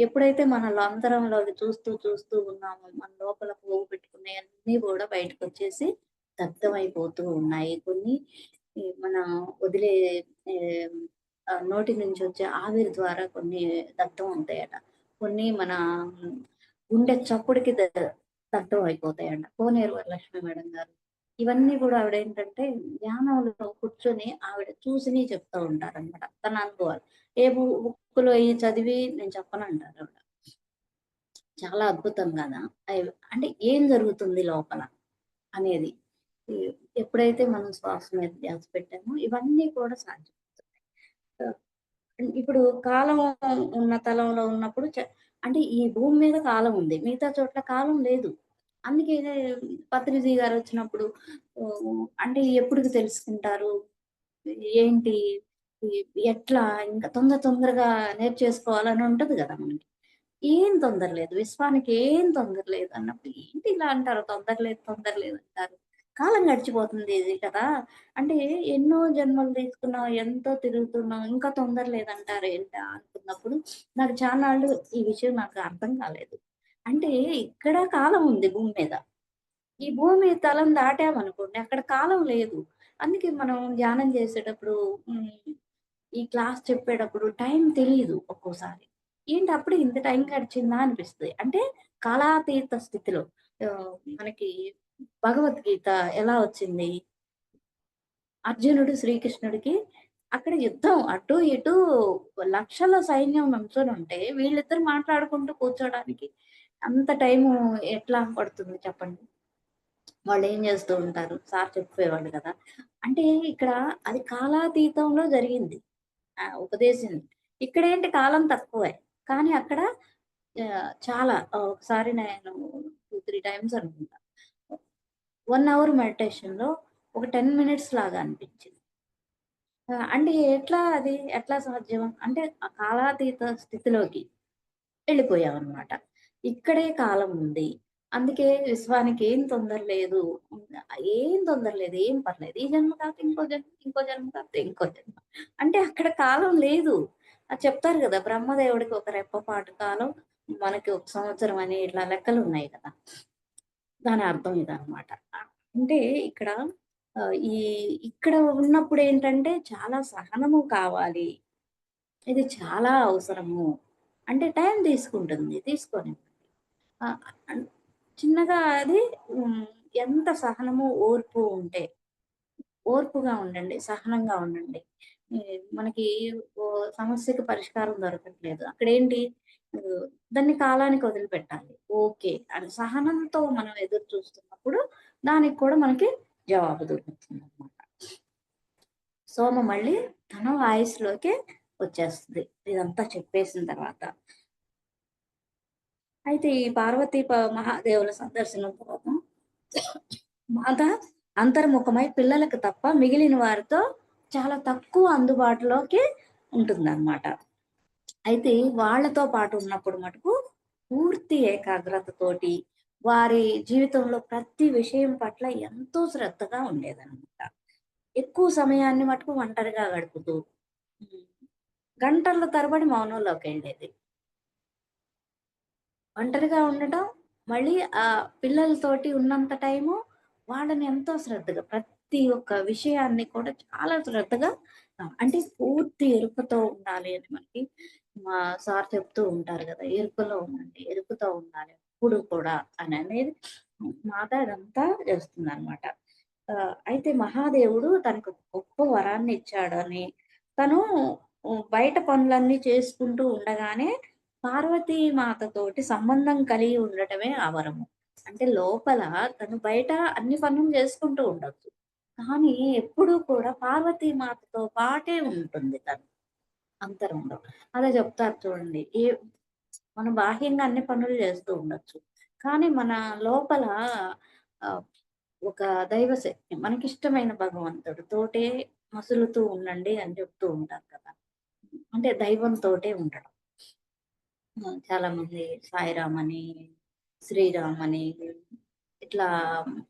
ఎప్పుడైతే మన అంతరంలోకి చూస్తూ ఉన్నామో, మన లోపల పోగొట్టుకున్నయన్నీ గూడా బయటకొచ్చేసి దగ్ధమైపోతూ ఉన్నాయి. కొన్ని మన వదిలే నోటి నుంచి వచ్చే ఆవిరి ద్వారా కొన్ని దగ్ధం అవుతాయట. కొన్ని మన గుండె చప్పుడుకి దగ్ధం అయిపోతాయంట. కోనేరు వరలక్ష్మి మేడం గారు. ఇవన్నీ గూడా ఆవిడేంటంటే ధ్యానంలో కూర్చొని ఆవిడ చూసినయి చెప్తా ఉంటారనమాట. తన అనుభవాలు. ఏ బుక్కులో అయి చదివి నేను చెప్పనంటారావిడ. చాలా అద్భుతం గదా! అంటే ఏం జరుగుతుంది లోపల అనేది. ఎ ఎప్పుడైతే మనం శ్వాస మీద ధ్యాస పెట్టామో ఇవన్నీ కూడా సాధ్యమవుతున్నాయి. ఆహ్, ఇప్పుడు కాలం ఉన్న తలంలో ఉన్నప్పుడు అంటే ఈ భూమి మీద కాలం ఉంది. మిగతా చోట్ల కాలం లేదు. అందుకే పత్రిజీ గారొచ్చినప్పుడు అంటే ఎప్పుడుకి తెలుసుకుంటారు? ఏంటి? ఎ ఎట్లా ఇంకా తొందరగా నేర్చేసుకోవాలని ఉంటది గదా మనకి. ఏం తొందర లేదు. విశ్వానికి ఏం తొందర లేదు అన్నప్పుడు ఏంటి ఇలా అంటారు తొందర లేదు అంటారు. కాలం గడిచిపోతుంది ఇది కదా! అంటే ఎన్నో జన్మలు తీసుకున్నాం, ఎంతో తిరుగుతున్నాం, ఇంకా తొందర లేదంటారేంటా అనుకున్నప్పుడు నాకు చానాళ్ళు ఈ విషయం నాకు అర్థం కాలేదు. అంటే ఇక్కడ కాలం ఉంది భూమి మీద. ఈ భూమి తలం దాటామనుకోండి అక్కడ కాలం లేదు. అందుకే మనం ధ్యానం చేసేటప్పుడు హ్మ్. ఈ క్లాస్ చెప్పేటప్పుడు టైం తెలీదు ఒక్కోసారి. ఏంటి అప్పుడే ఇంత టైం గడిచిందా అనిపిస్తది. అంటే కాలాతీత స్థితిలో మనకి భగవద్గీత ఎలా వచ్చింది? అర్జునుడు శ్రీకృష్ణుడికి అక్కడ యుద్ధం అటు ఇటు లక్షల సైన్యం నుంచొనుంటే, వీళ్ళిద్దరు మాట్లాడుకుంటూ కూర్చోడానికి అంత టైము ఎట్లా పడుతుంది చెప్పండి? వాళ్ళేం జేస్తూ ఉంటారు? సార్ చెప్పేవాళ్ళు కదా! అంటే ఇక్కడ అది కాలాతీతంలో జరిగింది. ఉపదేశం. ఇక్కడేంటి కాలం తక్కువే. కానీ అక్కడ చాలా ఒకసారి నేను 2, 3 టైమ్స్ అనుకుంటా. 1 అవర్ మెడిటేషన్‌లో ఒక 10 మినిట్స్ లాగా అనిపించింది. అంటే ఎట్లా సాధ్యం? అంటే ఆ కాలాతీత స్థితిలోకి వెళ్ళిపోయామనమాట. ఇక్కడే కాలం ఉంది. అందుకే విశ్వానికి ఏం తొందర లేదు. ఏం తొందర లేదు. ఏం పర్లేదు. ఈ జన్మ కాకపోతే ఇంకో జన్మ, ఇంకో జన్మ కాకపోతే ఇంకో జన్మ. అంటే అక్కడ కాలం లేదు. అది చెప్తారు గదా! బ్రహ్మదేవుడికి ఒక రెప్పపాటు కాలం, మనకి ఒక సంవత్సరం అని ఇట్లా లెక్కలున్నాయి కదా! దాని అర్థం ఇదనమాట. అంటే ఇక్కడ ఈ ఇక్కడ ఉన్నప్పుడేంటంటే చాలా సహనము కావాలి. ఇది చాలా అవసరము. అంటే టైం తీసుకుంటుంది. తీసుకోనివ్వండి. ఆహ్, అన్ చిన్నగా అది హ్మ్. ఎంత సహనము, ఓర్పు ఉంటే ఓర్పుగా ఉండండి. సహనంగా ఉండండి. మనకి సమస్యకి పరిష్కారం దొరకట్లేదు. అక్కడేంటి దాన్ని కాలానికి వదిలిపెట్టాలి. ఓకే. అని సహనంతో మనం ఎదురు చూస్తున్నప్పుడు దానికి కూడా మనకి జవాబు దొరుకుతుందనమాట. సోమ మళ్ళీ తన వాయిస్‌లోకే వచ్చేస్తది. ఇదంతా చెప్పేసిన తర్వాత. అయితే ఈ పార్వతీ మహాదేవుల సందర్శనం తర్వాత మాత అంతర్ముఖమై పిల్లలకు తప్ప మిగిలిన వారితో చాలా తక్కువ అందుబాటులోకి ఉంటుందన్నమాట. అయితే వాళ్ళతో పాటు ఉన్నప్పుడు మటుకు పూర్తి ఏకాగ్రతతోటి వారి జీవితంలో ప్రతి విషయం పట్ల ఎంతో శ్రద్ధగా ఉండేదన్నమాట. ఎక్కువ సమయాన్ని మటుకు ఒంటరిగా గడుపుతూ హ్మ్. గంటల తరబడి మౌనంలోకెళ్ళేది. ఒంటరిగా ఉండటం, మళ్ళీ పిల్లలతోటి ఉన్నంత టైము వాళ్ళని ఎంతో శ్రద్ధగా ప్రతి ఒక్క విషయాన్ని కూడా చాలా శ్రద్ధగా అంటే పూర్తి ఎరుకతో ఉండాలి అని మనకి మా సార్ చెప్తూ ఉంటారు గదా! ఎరుకలో ఉండండి, ఎరుకతో ఉండాలి ఎప్పుడు కూడా అననేది మాత ఇదంతా చేస్తుందనమాట. అయితే మహాదేవుడు తనకు గొప్ప వరాన్ని ఇచ్చాడని, తను బయట పనులన్నీ చేసుకుంటూ ఉండగానే పార్వతీ మాతతోటి సంబంధం కలిగి ఉండటమే ఆ వరము. అంటే లోపల తను బయట అన్ని పనులు చేసుకుంటూ ఉండొచ్చు. కానీ ఎప్పుడూ కూడా పార్వతీ మాతతో పాటే ఉంటుంది తను అంతరంలో. అదే చెప్తారు చూడండి. మనం బాహ్యంగా అన్ని పనులు చేస్తూ ఉండొచ్చు. కానీ మన లోపల ఆహ్, ఒక దైవశక్తి మనకిష్టమైన భగవంతుడు తోటే మసులుతూ ఉండండి అని చెప్తూ ఉంటారు కదా! అంటే దైవంతోటే ఉండడం. చాలామంది సాయిరామ్ అని, శ్రీరామ్ అని ఇట్లా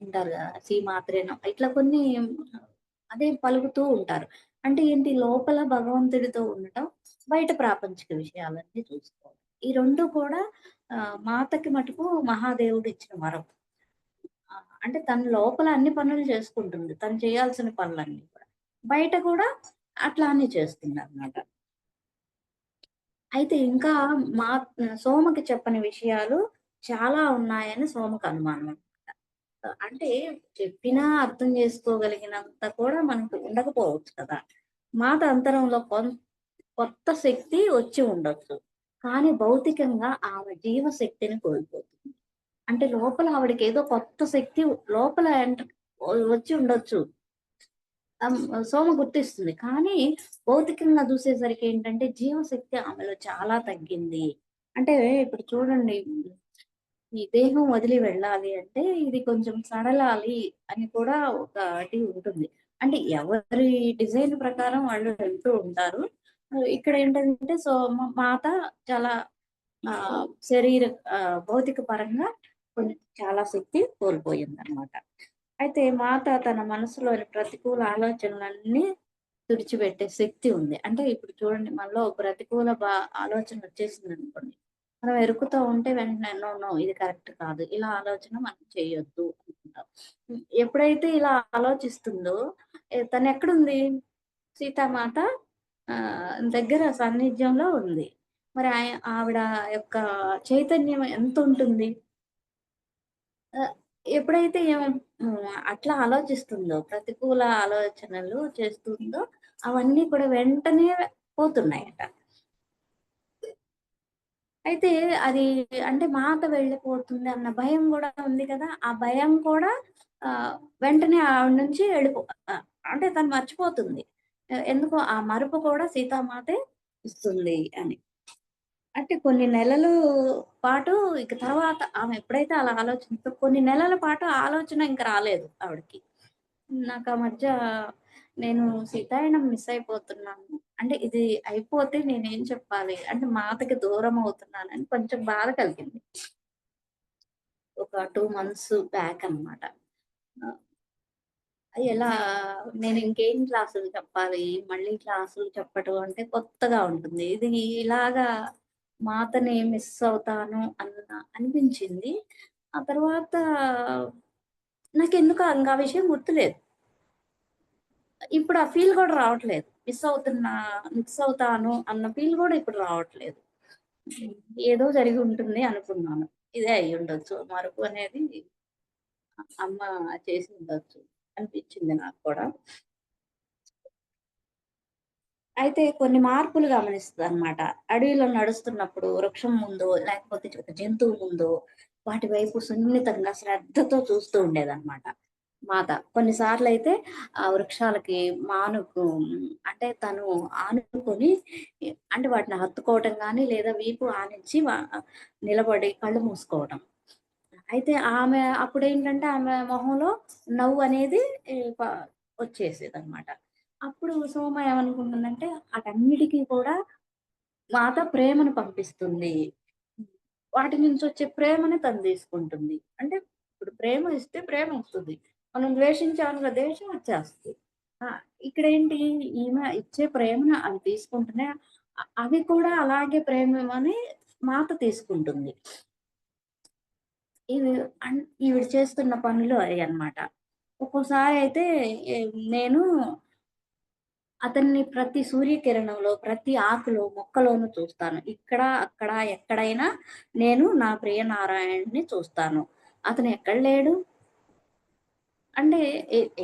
ఉంటారు గదా! శ్రీమాత్రే ఇట్లా కొన్ని అదే పలుకుతూ ఉంటారు. అంటే ఏంటి లోపల భగవంతుడితో ఉండటం, బయట ప్రాపంచిక విషయాలన్నీ చూసుకోవడం. ఈ 2 కూడా మాతకి మటుకు మహాదేవుడు ఇచ్చిన వరం. అంటే తను లోపల అన్ని పనులు చేసుకుంటుంది. తను చేయాల్సిన పనులన్నీ కూడా. బయట కూడా అట్లానే చేస్తుందనమాట. అయితే ఇంకా మా సోమకి చెప్పని విషయాలు చాలా ఉన్నాయని సోమకి అనుమానం. అంటే చెప్పినా అర్థం చేసుకోగలిగినంత కూడా మనకు ఉండకపోవచ్చు కదా! మాత అంతరంలో కొత్త శక్తి వచ్చి ఉండొచ్చు. కానీ భౌతికంగా ఆమె జీవశక్తిని కోల్పోతుంది. అంటే లోపల ఆవిడకేదో కొత్త శక్తి లోపల వచ్చి ఉండొచ్చు. సోమ గుర్తిస్తుంది. కానీ భౌతికంగా చూసేసరికి ఏంటంటే జీవశక్తి ఆమెలో చాలా తగ్గింది. అంటే ఇప్పుడు చూడండి ఈ దేహం వదిలి వెళ్ళాలి అంటే ఇది కొంచెం సడలాలి అని కూడా ఒకటి ఉంటుంది. అంటే ఎవరి డిజైన్ ప్రకారం వాళ్ళు వెళ్తూ ఉంటారు. ఇక్కడ ఏంటంటే మాత చాలా శరీర భౌతిక పరంగా చాలా శక్తి కోల్పోయిందనమాట. అయితే మాత తన మనసులోని ప్రతికూల ఆలోచనలన్నీ తుడిచిపెట్టే శక్తి ఉంది. అంటే ఇప్పుడు చూడండి మనలో ప్రతికూల ఆలోచన వచ్చేసిందనుకోండి. మనం ఎరుకుతో ఉంటే వెంటనే నో, నో ఇది కరెక్ట్ కాదు. ఇలా ఆలోచన మనం చేయొద్దు అనుకుంటాం. ఎప్పుడైతే ఇలా ఆలోచిస్తుందో తనెక్కడుంది? సీతామాత దగ్గర సాన్నిధ్యంలో ఉంది. మరి ఆవిడ యొక్క చైతన్యం ఎంతుంటుంది? ఆహ్, ఎప్పుడైతే అట్లా ఆలోచిస్తుందో, ప్రతికూల ఆలోచనలు చేస్తుందో, అవన్నీ కూడా వెంటనే పోతున్నాయట. అయితే అది అంటే మాత వెళ్ళిపోతుంది అన్న భయం గూడా ఉంది కదా! ఆ భయం కూడా వెంటనే ఆవిడ నుంచి అంటే తను మర్చిపోతుంది. ఎందుకో ఆ మరుపు కూడా సీతామాతే ఇస్తుంది అని. అంటే కొన్ని నెలలు పాటు ఇక తర్వాత ఆమె ఎప్పుడైతే అలా ఆలోచించిందో కొన్ని నెలల పాటు ఆ ఆలోచన ఇంక రాలేదు ఆవిడకి. నాకా మధ్య నేను సీతాయనం మిస్ అయిపోతున్నాను. అంటే ఇది అయిపోతే నేనేం చెప్పాలి? అంటే మాతకి దూరం అవుతున్నానని కొంచెం బాధ కలిగింది. ఒక 2 మంత్స్ బ్యాక్ అన్నమాట. ఆహ్, ఎలా నేను ఇంకేం క్లాసులు చెప్పాలి? మళ్ళీ క్లాసులు చెప్పడం అంటే కొత్తగా ఉంటుంది. ఇది ఇలాగా మాతని మిస్ అవుతాను అనిపించింది. ఆ తర్వాత నాకెందుకో ఇంక ఆ విషయం గుర్తులేదు. ఇప్పుడు ఆ ఫీల్ గూడా రావట్లేదు. మిస్ అవుతాను అన్న ఫీల్ గూడా ఇప్పుడు రావట్లేదు. హ్మ్. ఏదో జరిగి ఉంటుంది అనుకున్నాను. ఇదే అయ్యుండొచ్చు. మరుపు అనేది అమ్మ చేసుండొచ్చు అనిపించింది నాకు కూడా. అయితే కొన్ని మార్పులు గమనిస్తదనమాట. అడవిలో నడుస్తున్నప్పుడు వృక్షం ముందో, లేకపోతే ఒక జంతువు ముందో, వాటి వైపు సున్నితంగా శ్రద్ధతో చూస్తూ ఉండేదనమాట మాత. కొన్నిసార్లయితే ఆ వృక్షాలకి అంటే తను ఆనుకొని అంటే వాటిని హత్తుకోవటం గానీ, లేదా వీపు ఆనించి నిలబడి కళ్ళు మూసుకోవటం. అయితే అప్పుడేంటంటే ఆమె మొహంలో నవ్వనేది ఈ ప వచ్చేసేదనమాట. అప్పుడు సోమ ఏమనుకుంటుందంటే ఆటన్నిటికి కూడా మాత ప్రేమను పంపిస్తుంది. వాటి నుంచొచ్చే ప్రేమని తను తీసుకుంటుంది. అంటే ఇప్పుడు ప్రేమ ఇస్తే ప్రేమొస్తది. మనం ద్వేషించామనుకో ద్వేషం వచ్చేస్తది. ఆ! ఇక్కడేంటి ఈమె ఇచ్చే ప్రేమను అవి తీసుకుంటూనే అవి కూడా అలాగే ప్రేమని మాత తీసుకుంటుంది. ఇవి ఈవిడ చేస్తున్న పనులు అయన్నమాట. ఒక్కోసారి అయితే ఎ నేను అతన్ని ప్రతి సూర్యకిరణంలో, ప్రతి ఆకులో, మొక్కలోనూ చూస్తాను. ఇక్కడ, అక్కడ, ఎక్కడైనా నేను నా ప్రియ నారాయణ్‌ని చూస్తాను. అతను ఎక్కడ లేడు? అంటే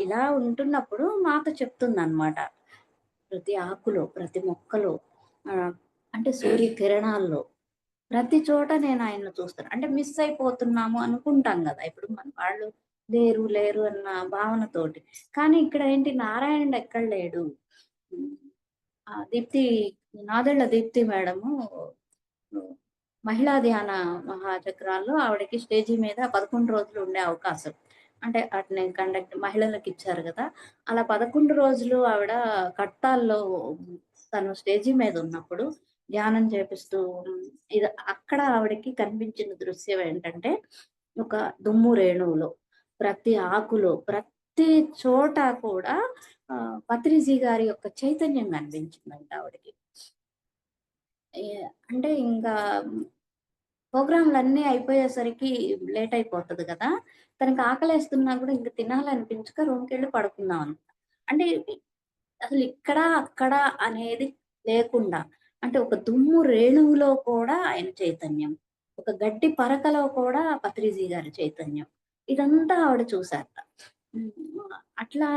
ఇలా ఉంటున్నప్పుడు మాతో చెప్తుందనమాట. ప్రతి ఆకులో, ప్రతి మొక్కలో ఆహ్, అంటే సూర్యకిరణాల్లో ప్రతి చోట నేను ఆయన్ని చూస్తాను. అంటే మిస్ అయిపోతున్నాము అనుకుంటాం గదా! ఇప్పుడు మన వాళ్ళు లేరు అన్న భావనతోటి. కానీ ఇక్కడ ఏంటి నారాయణుడు ఎక్కడ లేడు. హ్మ్. నాదెళ్ల దీప్తి మేడము హ్మ్. మహిళా ధ్యాన మహాచక్రాల్లో ఆవిడకి స్టేజీ మీద 11 రోజులు ఉండే అవకాశం. అంటే అట్నే మహిళలకిచ్చారు గదా! అలా 11 రోజులు ఆవిడ కట్టాల్లో తను స్టేజీ మీద ఉన్నప్పుడు ధ్యానం చేపిస్తూ అక్కడ ఆవిడకి కనిపించిన దృశ్యం ఏంటంటే, ఒక దుమ్ము రేణువులో, ప్రతి ఆకులో, ప్రతి చోట కూడా పత్రిజీ గారి యొక్క చైతన్యం కనిపించిందంట ఆవిడకి. అంటే ఇంకా ప్రోగ్రామ్‌లన్నీ అయిపోయేసరికి లేట్ అయిపోతది గదా! తనకి ఆకలేస్తున్నా గూడా ఇంక తినాలనిపించక రూమ్‌కెళ్ళి పడుకుందాం అంటే అసలిక్కడ, అక్కడ అనేది లేకుండా అంటే ఒక దుమ్ము రేణువులో కూడా ఆయన చైతన్యం. ఒక గడ్డి పరకలో కూడా పత్రిజీ గారి చైతన్యం. ఇదంతా ఆవిడ చూసారట. అట్లా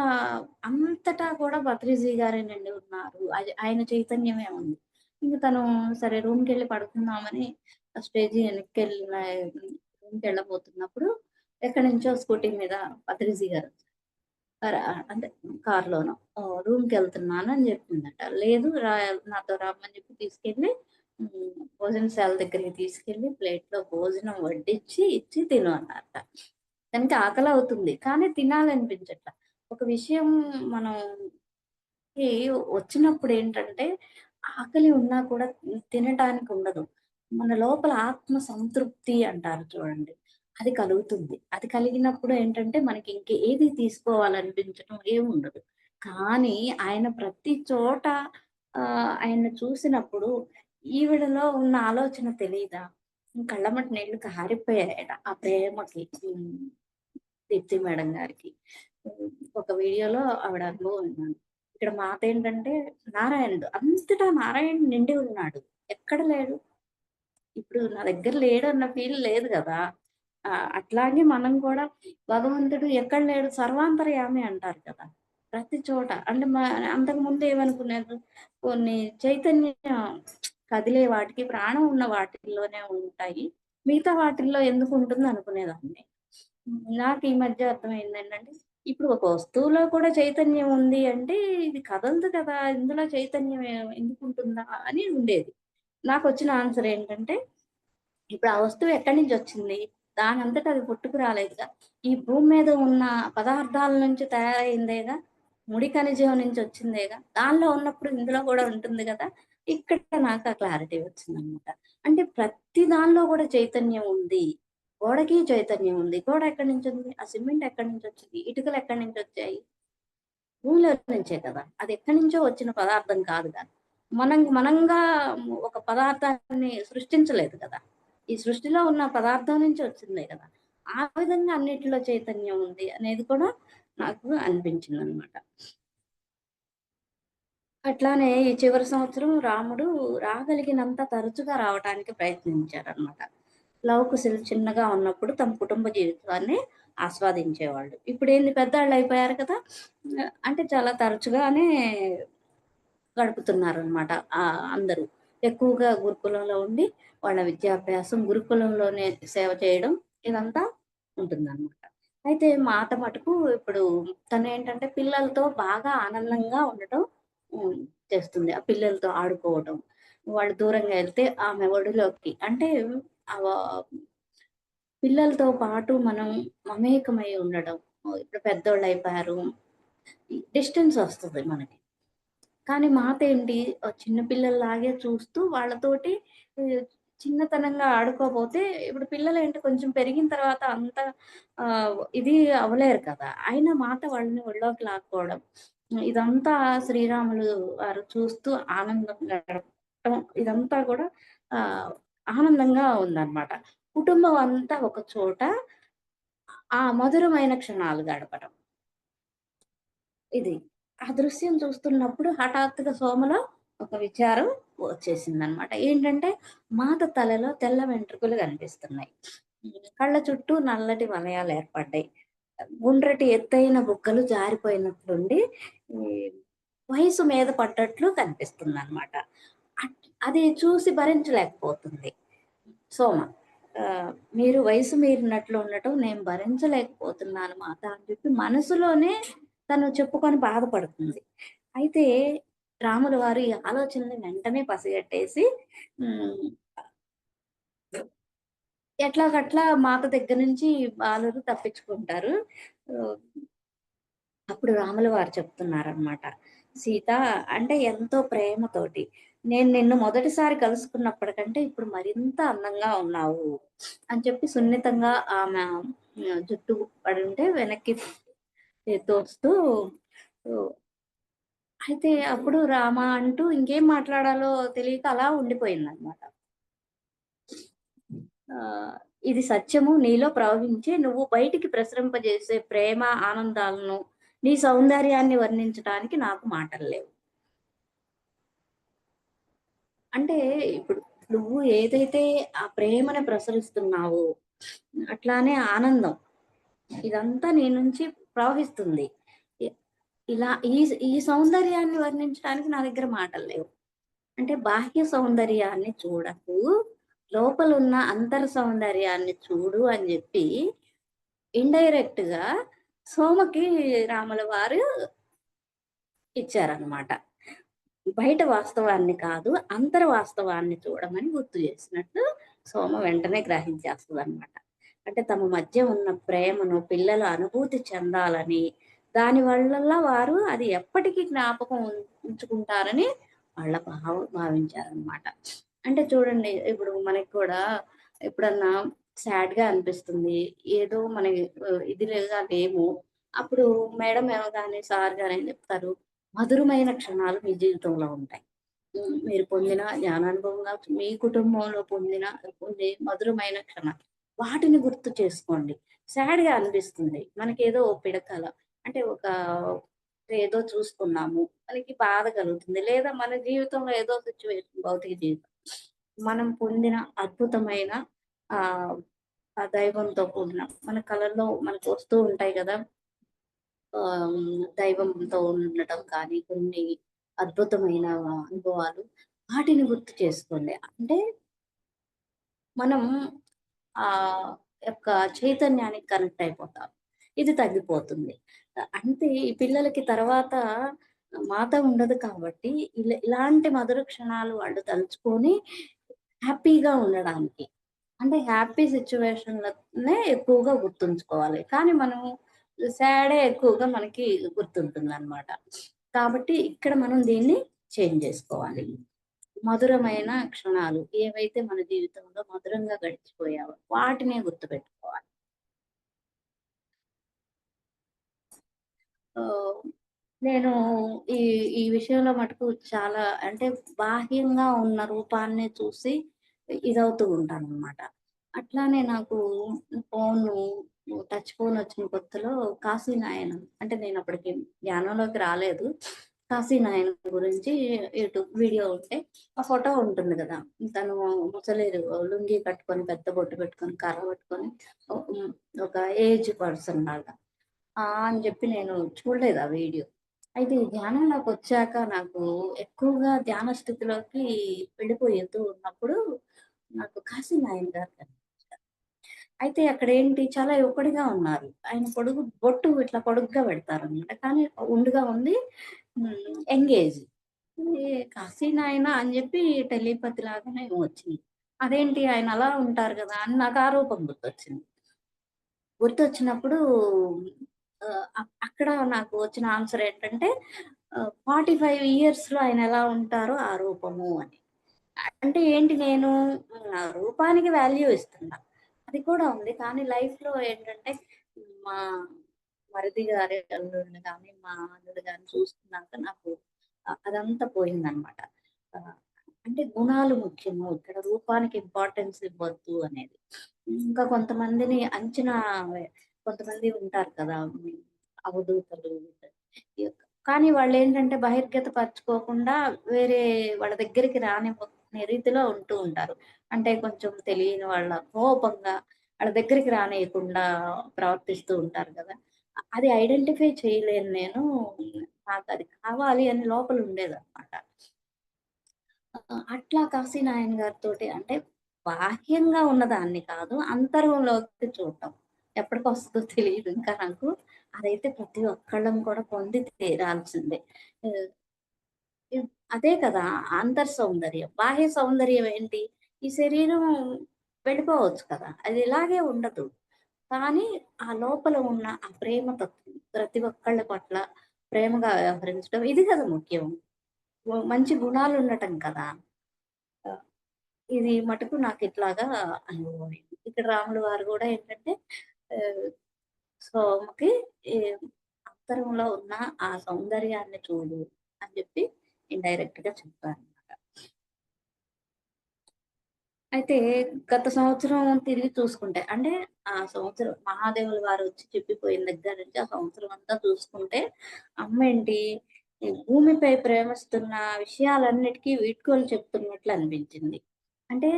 అంతటా కూడా పత్రిజీ గారే నిండి ఉన్నారు. ఆయన చైతన్యమే ఉంది. ఇంక తను సరే రూమ్‌కెళ్ళి పడుకుందామని స్టేజి రూమ్‌కెళ్ళబోతున్నప్పుడు ఎక్కడి నుంచో స్కూటీ మీద పత్రిజీ గారు అంటే కార్‌లోనో రూమ్‌కెళ్తున్నాను అని జెప్పిందట. లేదు నాతో రమ్మని జెప్పి తీసుకెళ్ళి భోజనశాల దగ్గరికి తీసుకెళ్ళి ప్లేట్‌లో భోజనం వడ్డించి, ఇచ్చి తిను అన్నారట. తనకి ఆకలవుతుంది. కానీ తినాలనిపించట్ల. ఒక విషయం మనం ఈ వచ్చినప్పుడేంటంటే, ఆకలి ఉన్నా కూడా తినటానికి ఉండదు. మన లోపల ఆత్మ సంతృప్తి అంటారు చూడండి. అది కలుగుతుంది. అది కలిగినప్పుడు ఏంటంటే, మనకి ఇంకేది తీసుకోవాలనిపించటం ఏముండదు. కానీ ఆయన ప్రతి చోట ఆయన్ని చూసినప్పుడు ఈవిడలో ఉన్న ఆలోచన తెలీదా? కళ్ళమ్మట నీళ్లు కారిపోయాయట ఆ ప్రేమకి. దీప్తి మేడం గారికి. హ్మ్. ఒక వీడియోలో ఆవిడ అనుభవం విన్నాను. ఇక్కడ మాతేంటంటే నారాయణుడు. అంతటా నారాయణుడు నిండి ఉన్నాడు. ఎక్కడ లేడు? ఇప్పుడు నా దగ్గర లేడన్న ఫీల్ లేదు గదా! అట్లాగే మనం కూడా భగవంతుడు ఎక్కడ లేడు సర్వాంతర్యామి అంటారు కదా! ప్రతి చోట అంటే అంతకుముందు ఏమనుకున్నారు? కొన్ని చైతన్యం కదిలే వాటికి, ప్రాణం ఉన్న వాటిల్లోనే ఉంటాయి. మిగతా వాటిల్లో ఎందుకుంటుంది అనుకునేదాన్ని. నాకు ఈ మధ్య అర్థమైందేంటంటే, ఇప్పుడు ఒక వస్తువులో కూడా చైతన్యం ఉంది అంటే, ఇది కదలదు కదా! ఇందులో చైతన్యం ఎందుకుంటుందా అని ఉండేది. నాకొచ్చిన ఆన్సర్ ఏంటంటే, ఇప్పుడు ఆ వస్తువు ఎక్కడి నుంచొచ్చింది? దానంతట అది పుట్టుకు రాలేదుగా. ఈ భూమి మీద ఉన్న పదార్థాల నుంచి తయారైందేగా. ముడి ఖనిజం నుంచి వచ్చిందేగా. దానిలో ఉన్నప్పుడు ఇందులో గూడా ఉంటుంది గదా! ఇక్కడ నాకు ఆ క్లారిటీ వచ్చిందనమాట. అంటే ప్రతి దానిలో గూడా చైతన్యం ఉంది. గోడకి చైతన్యం ఉంది. గోడ ఎక్కడి నుంచుంది? ఆ సిమెంట్ ఎక్కడి నుంచొచ్చింది? ఇటుకలు ఎక్కడి నుంచొచ్చాయి? భూమిలో నుంచే కదా! అది ఎక్కడి నుంచో వచ్చిన పదార్థం కాదుగా. మనంగా ఒక పదార్థాన్ని సృష్టించలేదు కదా! ఈ సృష్టిలో ఉన్న పదార్థం నుంచి వచ్చిందే కదా! ఆ విధంగా అన్నిటిలో చైతన్యం ఉంది అనేది కూడా నాకు అనిపించిందనమాట. అట్లానే ఈ చివరి సంవత్సరం రాముడు రాగలిగినంత తరచుగా రావటానికి ప్రయత్నించారనమాట. లవ కుశలు చిన్నగా ఉన్నప్పుడు తమ కుటుంబ జీవితాన్ని ఆస్వాదించేవాళ్ళు. ఇప్పుడేంది పెద్దాళ్ళయిపోయారు కదా! అంటే చాలా తరచుగానే గడుపుతున్నారనమాట అందరూ. ఎక్కువగా గురుకులంలో ఉండి వాళ్ళ విద్యాభ్యాసం గురుకులంలోనే సేవ చేయడం ఇదంతా ఉంటుందనమాట. అయితే మాత మటుకు ఇప్పుడు తనేంటంటే పిల్లలతో బాగా ఆనందంగా ఉండటం హ్మ్. చేస్తుంది. ఆ పిల్లలతో ఆడుకోవటం. వాళ్ళు దూరంగా ఎళ్తే ఆమె ఒడిలోకి అంటే ఆవ పిల్లలతో పాటు మనం మమేకమై ఉండడం. ఇప్పుడు పెద్దోళ్ళయిపోయారు. డిస్టెన్స్ ఒస్తది మనకి. కానీ మాతేంటి చిన్న పిల్లల్లాగే చూస్తూ వాళ్ళతోటి ఆహ్, చిన్నతనంగా ఆడుకోబోతే ఇప్పుడు పిల్లలేంటి కొంచెం పెరిగిన తర్వాత అంత ఇది అవ్వలేరు కదా! అయినా మాత వాళ్ళని ఒళ్ళోకి లాక్కోవడం. ఇదంతా శ్రీరాములు వారు చూస్తూ ఆనందంగా గడపటం ఇదంతా కూడా ఆహ్, ఆనందంగా ఉందన్నమాట. కుటుంబం అంతా ఒక చోట ఆ మధురమైన క్షణాలు గడపడం. ఇది. ఆ దృశ్యం చూస్తున్నప్పుడు హఠాత్తుగా సోమలో ఒక విచారం వచ్చేసిందనమాట. ఏంటంటే, మాత తలలో తెల్ల వెంట్రుకలు కనిపిస్తున్నాయి. కళ్ళ చుట్టూ నల్లటి వలయాలేర్పడ్డాయి. గుండ్రటి ఎత్తైన బుగ్గలు జారిపోయినట్లుండి, ఈ వయసు మీద పడ్డట్లు కనిపిస్తుందనమాట. అది చూసి భరించలేకపోతుంది సోమ. మీరు వయసు మీరినట్లు ఉండటం నేను భరించలేకపోతున్నాను మాత అని చెప్పి మనసులోనే తను చెప్పుకొని బాధపడుతుంది. అయితే రాముల వారు ఈ ఆలోచనని వెంటనే పసిగట్టేసి హ్మ్. ఎట్లాగట్లా మాత దగ్గర నుంచి బాలురు తప్పించుకుంటారు. ఆహ్, అప్పుడు రాముల వారు చెప్తున్నారనమాట. సీత అంటే ఎంతో ప్రేమతోటి, "నేను నిన్ను మొదటిసారి కలుసుకున్నప్పటికంటే ఇప్పుడు మరింత అందంగా ఉన్నావు" అని చెప్పి సున్నితంగా ఆమె జుట్టు పడుంటే వెనక్కి తోస్తూ ఓహ్! అయితే అప్పుడు రామ అంటూ ఇంకేం మాట్లాడాలో తెలియక అలా ఉండిపోయిందనమాట. ఆహ్, ఇది సత్యము నీలో ప్రవహించి నువ్వు బయటికి ప్రసరింపజేసే ప్రేమ, ఆనందాలను, నీ సౌందర్యాన్ని వర్ణించటానికి నాకు మాటలు లేవు. అంటే ఇప్పుడు నువ్వు ఏదైతే ఆ ప్రేమను ప్రసరిస్తున్నావో, అట్లానే ఆనందం ఇదంతా నీ నుంచి ప్రవహిస్తుంది. ఇ ఇలా ఈ సౌందర్యాన్ని వర్ణించడానికి నా దగ్గర మాటలు లేవు. అంటే బాహ్య సౌందర్యాన్ని చూడకు, లోపలున్న అంతర సౌందర్యాన్ని చూడు అని జెప్పి ఇండైరెక్ట్‌గా సోమకి రాముల వారు ఇచ్చారనమాట. బయట వాస్తవాన్ని కాదు, అంతర వాస్తవాన్ని చూడమని గుర్తు చేసినట్టు సోమ వెంటనే గ్రహించేస్తదనమాట. అంటే తమ మధ్య ఉన్న ప్రేమను పిల్లలు అనుభూతి చెందాలని, దాని వల్ల వారు అది ఎప్పటికి జ్ఞాపకం ఉంచుకుంటారని వాళ్ళ భావించారనమాట. అంటే చూడండి ఇప్పుడు మనకి కూడా ఎప్పుడన్నా సాడ్‌గా అనిపిస్తుంది. ఏదో మనకి ఇదిగా లేము. అప్పుడు మేడం ఏమో గాని, సార్ గాని ఏం చెప్తారు మధురమైన క్షణాలు మీ జీవితంలో ఉంటాయి. మీరు పొందిన జ్ఞానానుభవం గావచ్చు, మీ కుటుంబంలో పొందే మధురమైన క్షణాలు. వాటిని గుర్తు చేసుకోండి. సాడ్‌గా అనిపిస్తుంది. మనకేదో ఓ పిడకల అంటే ఏదో చూసుకున్నాము. మనకి బాధ కలుగుతుంది. లేదా మన జీవితంలో ఏదో సిట్యుయేషన్ భౌతిక జీవితం. మనం పొందిన అద్భుతమైన ఆహ్, ఆ దైవంతో కూడిన మన కళల్లో మనకు వస్తూ ఉంటాయి గదా! దైవంతో ఉండటం కానీ, కొన్ని అద్భుతమైన అనుభవాలు వాటిని గుర్తు చేసుకోండి. అంటే మనం యొక్క చైతన్యానికి కనెక్ట్ అయిపోతాం. ఇది తగ్గిపోతుంది. అంటే ఈ పిల్లలకి తర్వాత మాత ఉండదు కాబట్టి ఇలాంటి మధుర క్షణాలు వాళ్ళు తలుచుకొని హ్యాపీగా ఉండడానికి. అంటే హ్యాపీ సిట్యుయేషన్‌లనే ఎక్కువగా గుర్తుంచుకోవాలి. కానీ మనం సాడే ఎక్కువగా మనకి గుర్తుంటుందనమాట. కాబట్టి ఇక్కడ మనం దీన్ని చేంజ్ జేసుకోవాలి. మధురమైన క్షణాలు ఏవైతే మన జీవితంలో మధురంగా గడిచిపోయావో వాటినే గుర్తుపెట్టుకోవాలి. ఆహ్, నేను ఈ ఈ విషయంలో మటుకు చాలా అంటే బాహ్యంగా ఉన్న రూపాన్నే చూసి ఇదవుతూ ఉంటాననమాట. అట్లానే నాకు ఫోను టచ్ ఫోనొచ్చిన కొత్తలో 'కాశీనాయన' అంటే నేనప్పటికి జ్ఞానంలోకి రాలేదు. 'కాశీనాయన' గురించి యూట్యూబ్ వీడియో ఉంటే ఆ ఫోటో ఉంటుంది గదా! తను ముసలి లుంగీ కట్టుకొని, పెద్ద బొట్టు పెట్టుకొని, కర్ర పట్టుకొని హ్మ్. ఒక ఏజ్ పర్సన్ లాగా. అని జెప్పి నేను చూడలేదు ఆ వీడియో. అయితే ఈ ధ్యానంలోకొచ్చాక నాకు ఎక్కువగా ధ్యాన స్థితిలోకి వెళ్ళిపోతూ ఉన్నప్పుడు నాకు కాశీ నాయన గారు కనిపించారు. అయితే అక్కడేంటి చాలా యువకుడిగా ఉన్నారు. ఆయన పొడుగు బొట్టు ఇట్లా పొడుగ్గా పెడతారనమాట. కానీ ఉండుగా ఉంది. Young age. ఈ కాశీ నాయన అని జెప్పి టెలిపతి లాగానే వచ్చింది. అదేంటి ఆయన అలా ఉంటారు గదా! అని నాకు ఆ రూపం గుర్తొచ్చింది. గుర్తొచ్చినప్పుడు అక్కడ నాకు వచ్చిన ఆన్సర్ ఏంటంటే 45 ఇయర్స్‌లో ఆయన ఎలా ఉంటారో ఆ రూపము అని. అంటే ఏంటి నేను నా రూపానికి వాల్యూ ఇస్తున్నా. అది కూడా ఉంది. కానీ లైఫ్‌లో ఏంటంటే మా మరిది గారి అల్లుడిని గాని, మా అల్లుడు గాని చూసుకున్నాక నాకు అదంతా పోయిందనమాట. ఆహ్, అంటే గుణాలు ముఖ్యము. ఇక్కడ రూపానికి ఇంపార్టెన్స్ ఇవ్వద్దు అనేది. ఇంకా కొంతమందిని అంచనా కొంతమంది ఉంటారు కదా! అవధూతలు. కానీ వాళ్ళేంటంటే బహిర్గత పరచుకోకుండా వేరే వాళ్ళ దగ్గరికి రానివ్వని రీతిలో ఉంటూ ఉంటారు. అంటే కొంచెం తెలియని వాళ్ళ కోపంగా వాళ్ళ దగ్గరికి రానీయకుండా ప్రవర్తిస్తూ ఉంటారు గదా! అది ఐడెంటిఫై చేయలేను నేను. నాకది కావాలి అని లోపల ఉండేదనమాట. అట్లా కాశీనాయన గారితోటి అంటే బాహ్యంగా ఉన్నదాన్ని కాదు. అంతరంలోకి చూడటం. ఎప్పటికొస్తదో తెలీదు ఇంకా నాకు. అదైతే ప్రతి ఒక్కళ్ళం కూడా పొంది తీరాల్సిందే. ఆహ్, ఇవ్ అదే కదా! అంతర్ సౌందర్యం. బాహ్య సౌందర్యం ఏంటి? ఈ శరీరం వెళ్ళిపోవచ్చు కదా! అది ఇలాగే ఉండదు. కానీ ఆ లోపల ఉన్న ఆ ప్రేమ తత్వం ప్రతి ఒక్కళ్ళ పట్ల ప్రేమగా వ్యవహరించడం ఇది కదా ముఖ్యం. మంచి గుణాలుండటం కదా! ఆ! ఇది మటుకు నాకిట్లాగా అనుభవమైంది. ఇక్కడ రాముల వారు గూడా ఏంటంటే ఆహ్, సోమకి ఈ అంతరంలో ఉన్న ఆ సౌందర్యాన్ని చూడు అని జెప్పి ఇండైరెక్ట్‌గా చెప్పారనమాట. అయితే గత సంవత్సరం తిరిగి చూసుకుంటే అంటే ఆ సంవత్సరం మహాదేవుల వారొచ్చి చెప్పిపోయిన దగ్గర నుంచి ఆ సంవత్సరం అంతా చూసుకుంటే అమ్మేంటి ఈ భూమిపై ప్రేమిస్తున్న విషయాలన్నిటికి వీడ్కోలు చెప్తున్నట్లు అనిపించింది. అంటే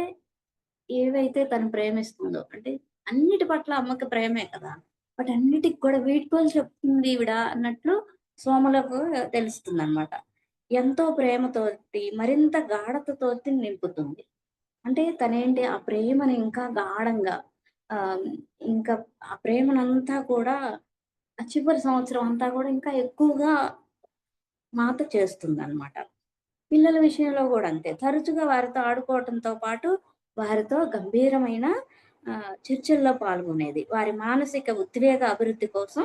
ఏవైతే తను ప్రేమిస్తుందో, అంటే అన్నిటి పట్ల అమ్మకి ప్రేమే కదా! వాటన్నిటికి కూడా వీడ్కోలు చెప్తుంది ఈవిడ అన్నట్లు సోమలకు తెలుస్తుందనమాట. ఎంతో ప్రేమతోటి, మరింత గాఢతతోటి నింపుతుంది. అంటే తనేంటి ఆ ప్రేమని ఇంకా గాఢంగా ఆహ్, ఇంకా ఆ ప్రేమనంతా కూడా ఆ చివరి సంవత్సరం అంతా కూడా ఇంకా ఎక్కువగా మాత చేస్తుందనమాట. పిల్లల విషయంలో గూడా అంతే. తరచుగా వారితో ఆడుకోవటంతో పాటు, వారితో గంభీరమైన చర్చల్లో పాల్గొనేది. వారి మానసిక ఉద్వేగ అభివృద్ధి కోసం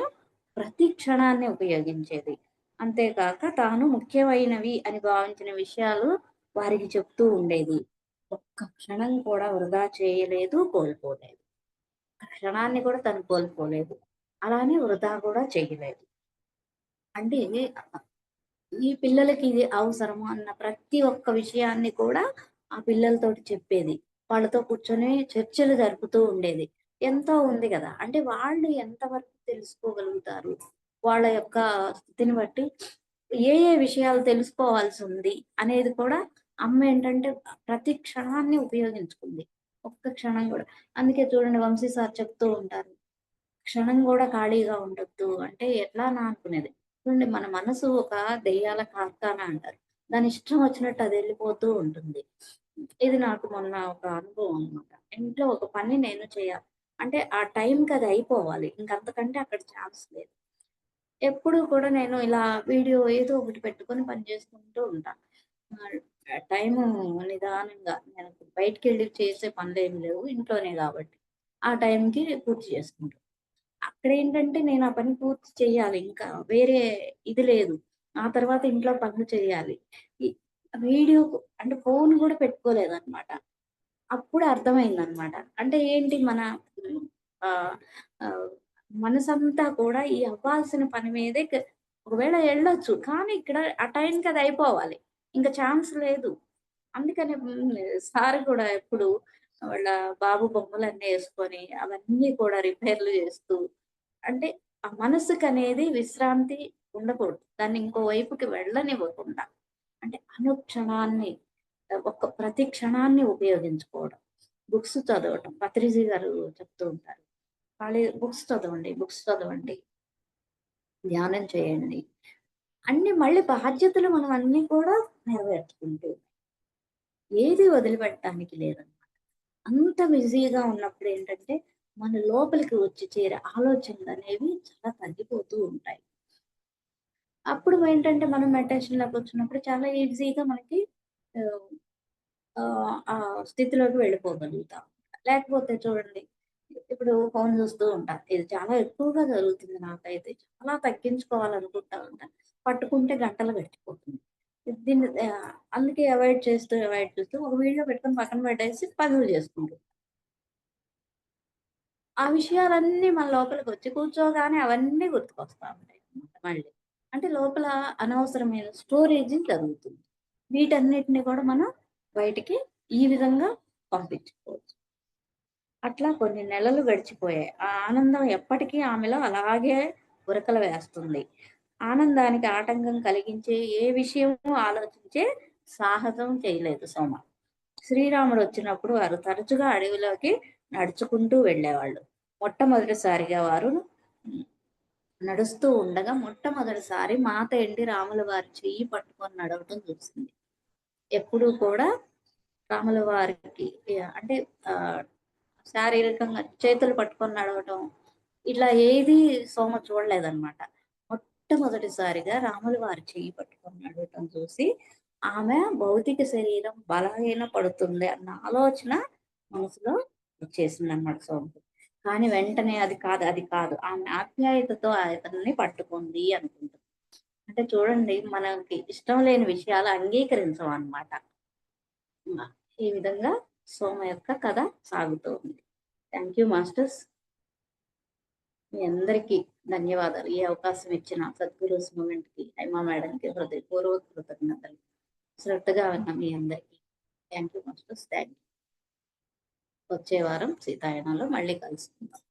ప్రతి క్షణాన్ని ఉపయోగించేది. అంతేకాక తాను ముఖ్యమైనవి అని భావించిన విషయాలు వారికి చెప్తూ ఉండేది. ఒక్క క్షణం కూడా వృధా చేయలేదు, కోల్పోలేదు. ఒక్క క్షణాన్ని కూడా తను కోల్పోలేదు. అలానే వృధా కూడా చేయలేదు. అంటే ఈ పిల్లలకి ఇది అవసరము అన్న ప్రతి ఒక్క విషయాన్ని కూడా ఆ పిల్లలతోటి చెప్పేది. వాళ్ళతో కూర్చొని చర్చలు జరుపుతూ ఉండేది. ఎంతో ఉంది గదా! అంటే వాళ్ళు ఎంతవరకు తెలుసుకోగలుగుతారు? వాళ్ళ యొక్క స్థితిని బట్టి ఏ విషయాలు తెలుసుకోవాల్సుంది అనేది కూడా అమ్మేంటంటే ప్రతి క్షణాన్ని ఉపయోగించుకుంది. ఒక్క క్షణం గూడా. అందుకే చూడండి వంశీ సార్ చెప్తూ ఉంటారు. క్షణం గూడా ఖాళీగా ఉండొద్దు అంటే ఎట్లానా అనుకునేది. చూడండి మన మనసు ఒక దెయ్యాల కార్ఖానా అంటారు. దాని ఇష్టం వచ్చినట్టు అది ఎళ్ళిపోతూ ఉంటుంది. ఇది నాకు మొన్న ఒక అనుభవం అన్నమాట. ఇంట్లో ఒక పని నేను చేయాలి. అంటే ఆ టైంకి అది అయిపోవాలి. ఇంకంతకంటే అక్కడ ఛాన్స్ లేదు. ఎప్పుడూ కూడా నేను ఇలా వీడియో ఏదో ఒకటి పెట్టుకొని పని చేసుకుంటూ ఉంటా. ఆహ్, టైము నిదానంగా నేను బయటికెళ్ళి చేసే పనులేమి లేవు. ఇంట్లోనే గాబట్టి. ఆ టైంకి పూర్తి చేసుకుంటా. అక్కడేంటంటే నేను ఆ పని పూర్తి చేయాలి ఇంకా. వేరే ఇది లేదు. ఆ తర్వాత ఇంట్లో పనులు చేయాలి. ఈ వీడియో అంటే ఫోన్ గూడా పెట్టుకోలేదనమాట. అప్పుడు అర్థమైందనమాట. అంటే ఏంటి మన హ్మ్. ఆహ్, ఆహ్, మనసంతా కూడా ఈ అవ్వాల్సిన పని మీదే ఒకవేళ ఎళ్ళొచ్చు. కానీ ఇక్కడ ఆ టైంకి అది అయిపోవాలి. ఇంక ఛాన్స్ లేదు. అందుకనే సార్ కూడా ఎప్పుడు వాళ్ళ బాబు బొమ్మలన్నీ యేసుకొని అవన్నీ కూడా రిపేర్లు చేస్తూ అంటే ఆ మనసుకనేది విశ్రాంతి ఉండకూడదు. దాన్ని ఇంకో వైపుకి వెళ్ళనివ్వకుండా అంటే అనుక్షణాన్ని ప్రతి క్షణాన్ని ఉపయోగించుకోవడం. బుక్స్ చదవటం. పత్రిజీ గారు చెప్తూ ఉంటారు. ఖాళీ బుక్స్ చదవండి, బుక్స్ చదవండి, ధ్యానం చేయండి. అన్నీ మళ్ళీ బాధ్యతలు మనం అన్నీ కూడా నెరవేర్చుకుంటూ ఏది వదిలిపెట్టడానికి లేదనమాట. అంత బిజీగా ఉన్నప్పుడేంటంటే, మన లోపలికి వచ్చి చేరే ఆలోచనలనేవి చాలా తగ్గిపోతూ ఉంటాయి. అప్పుడు ఏంటంటే, మనం మెడిటేషన్‌లోకి వచ్చినప్పుడు చాలా ఈజీగా మనకి ఆహ్, ఆ స్థితిలోకి వెళ్ళిపోగలుగుతాం. లేకపోతే చూడండి, ఇప్పుడు ఫోను చూస్తూ ఉంటా. ఇది చాలా ఎక్కువగా జరుగుతుంది నాకైతే. చాలా తగ్గించుకోవాలనుకుంటా ఉంటా. పట్టుకుంటే గంటలు గడిచిపోతుంది. దీన్ని అందుకే అవాయిడ్ చేస్తూ ఒక వీడియో పెట్టుకొని పక్కన పెట్టేసి పనులు చేసుకుంటూ ఆ విషయాలన్నీ మన లోపలికొచ్చి కూర్చోగానే అవన్నీ గుర్తుకొస్తా ఉంటాయి అన్నమాట మళ్ళీ. అంటే లోపల అనవసరమైన స్టోరేజింగ్ జరుగుతుంది. వీటన్నిటిని కూడా మనం బయటికి ఈ విధంగా పంపించుకోవచ్చు. అట్లా కొన్ని నెలలు గడిచిపోయాయి. ఆ ఆనందం ఎప్పటికీ ఆమెలో అలాగే ఉరకలు వేస్తుంది. ఆనందానికి ఆటంకం కలిగించే ఏ విషయము ఆలోచించే సాహసం చేయలేదు సుమ. శ్రీరాముడొచ్చినప్పుడు వారు తరచుగా అడవిలోకి నడుచుకుంటూ వెళ్ళేవాళ్ళు. మొట్టమొదటిసారిగా వారు హ్మ్. నడుస్తూ ఉండగా మొట్టమొదటిసారి మాత ఎండి రాముల వారి చెయ్యి పట్టుకొని నడవటం చూసింది. ఎప్పుడూ కూడా రాముల వారికి అంటే ఆహ్, శారీరకంగా చేతులు పట్టుకొని నడవటం, ఇట్లా ఏది సోమ చూడలేదనమాట. మొట్టమొదటిసారిగా రాముల వారి చెయ్యి పట్టుకొని నడవటం చూసి, ఆమె భౌతిక శరీరం బలహీన పడుతుంది అన్న ఆలోచన మనసులో వచ్చేసిందనమాట సోమకి. కానీ వెంటనే అది కాదు, అది కాదు. ఆమె ఆప్యాయతతో అతన్ని పట్టుకుంది అనుకుంటుంది. అంటే చూడండి మనకి ఇష్టం లేని విషయాలు అంగీకరించమనమాట. ఈ విధంగా సోమ యొక్క కథ సాగుతూ ఉంది. Thank you masters. మీ అందరికీ ధన్యవాదాలు. ఈ అవకాశం ఇచ్చిన సద్గురూస్ మూవ్‌మెంట్‌కి, హైమా మేడంకి హృదయపూర్వక కృతజ్ఞతలు. శ్రద్ధగా విన్న మీ అందరికీ thank you masters. Thank you. వచ్చే వారం సీతాయనంలో మళ్ళీ కలుసుకుందాం.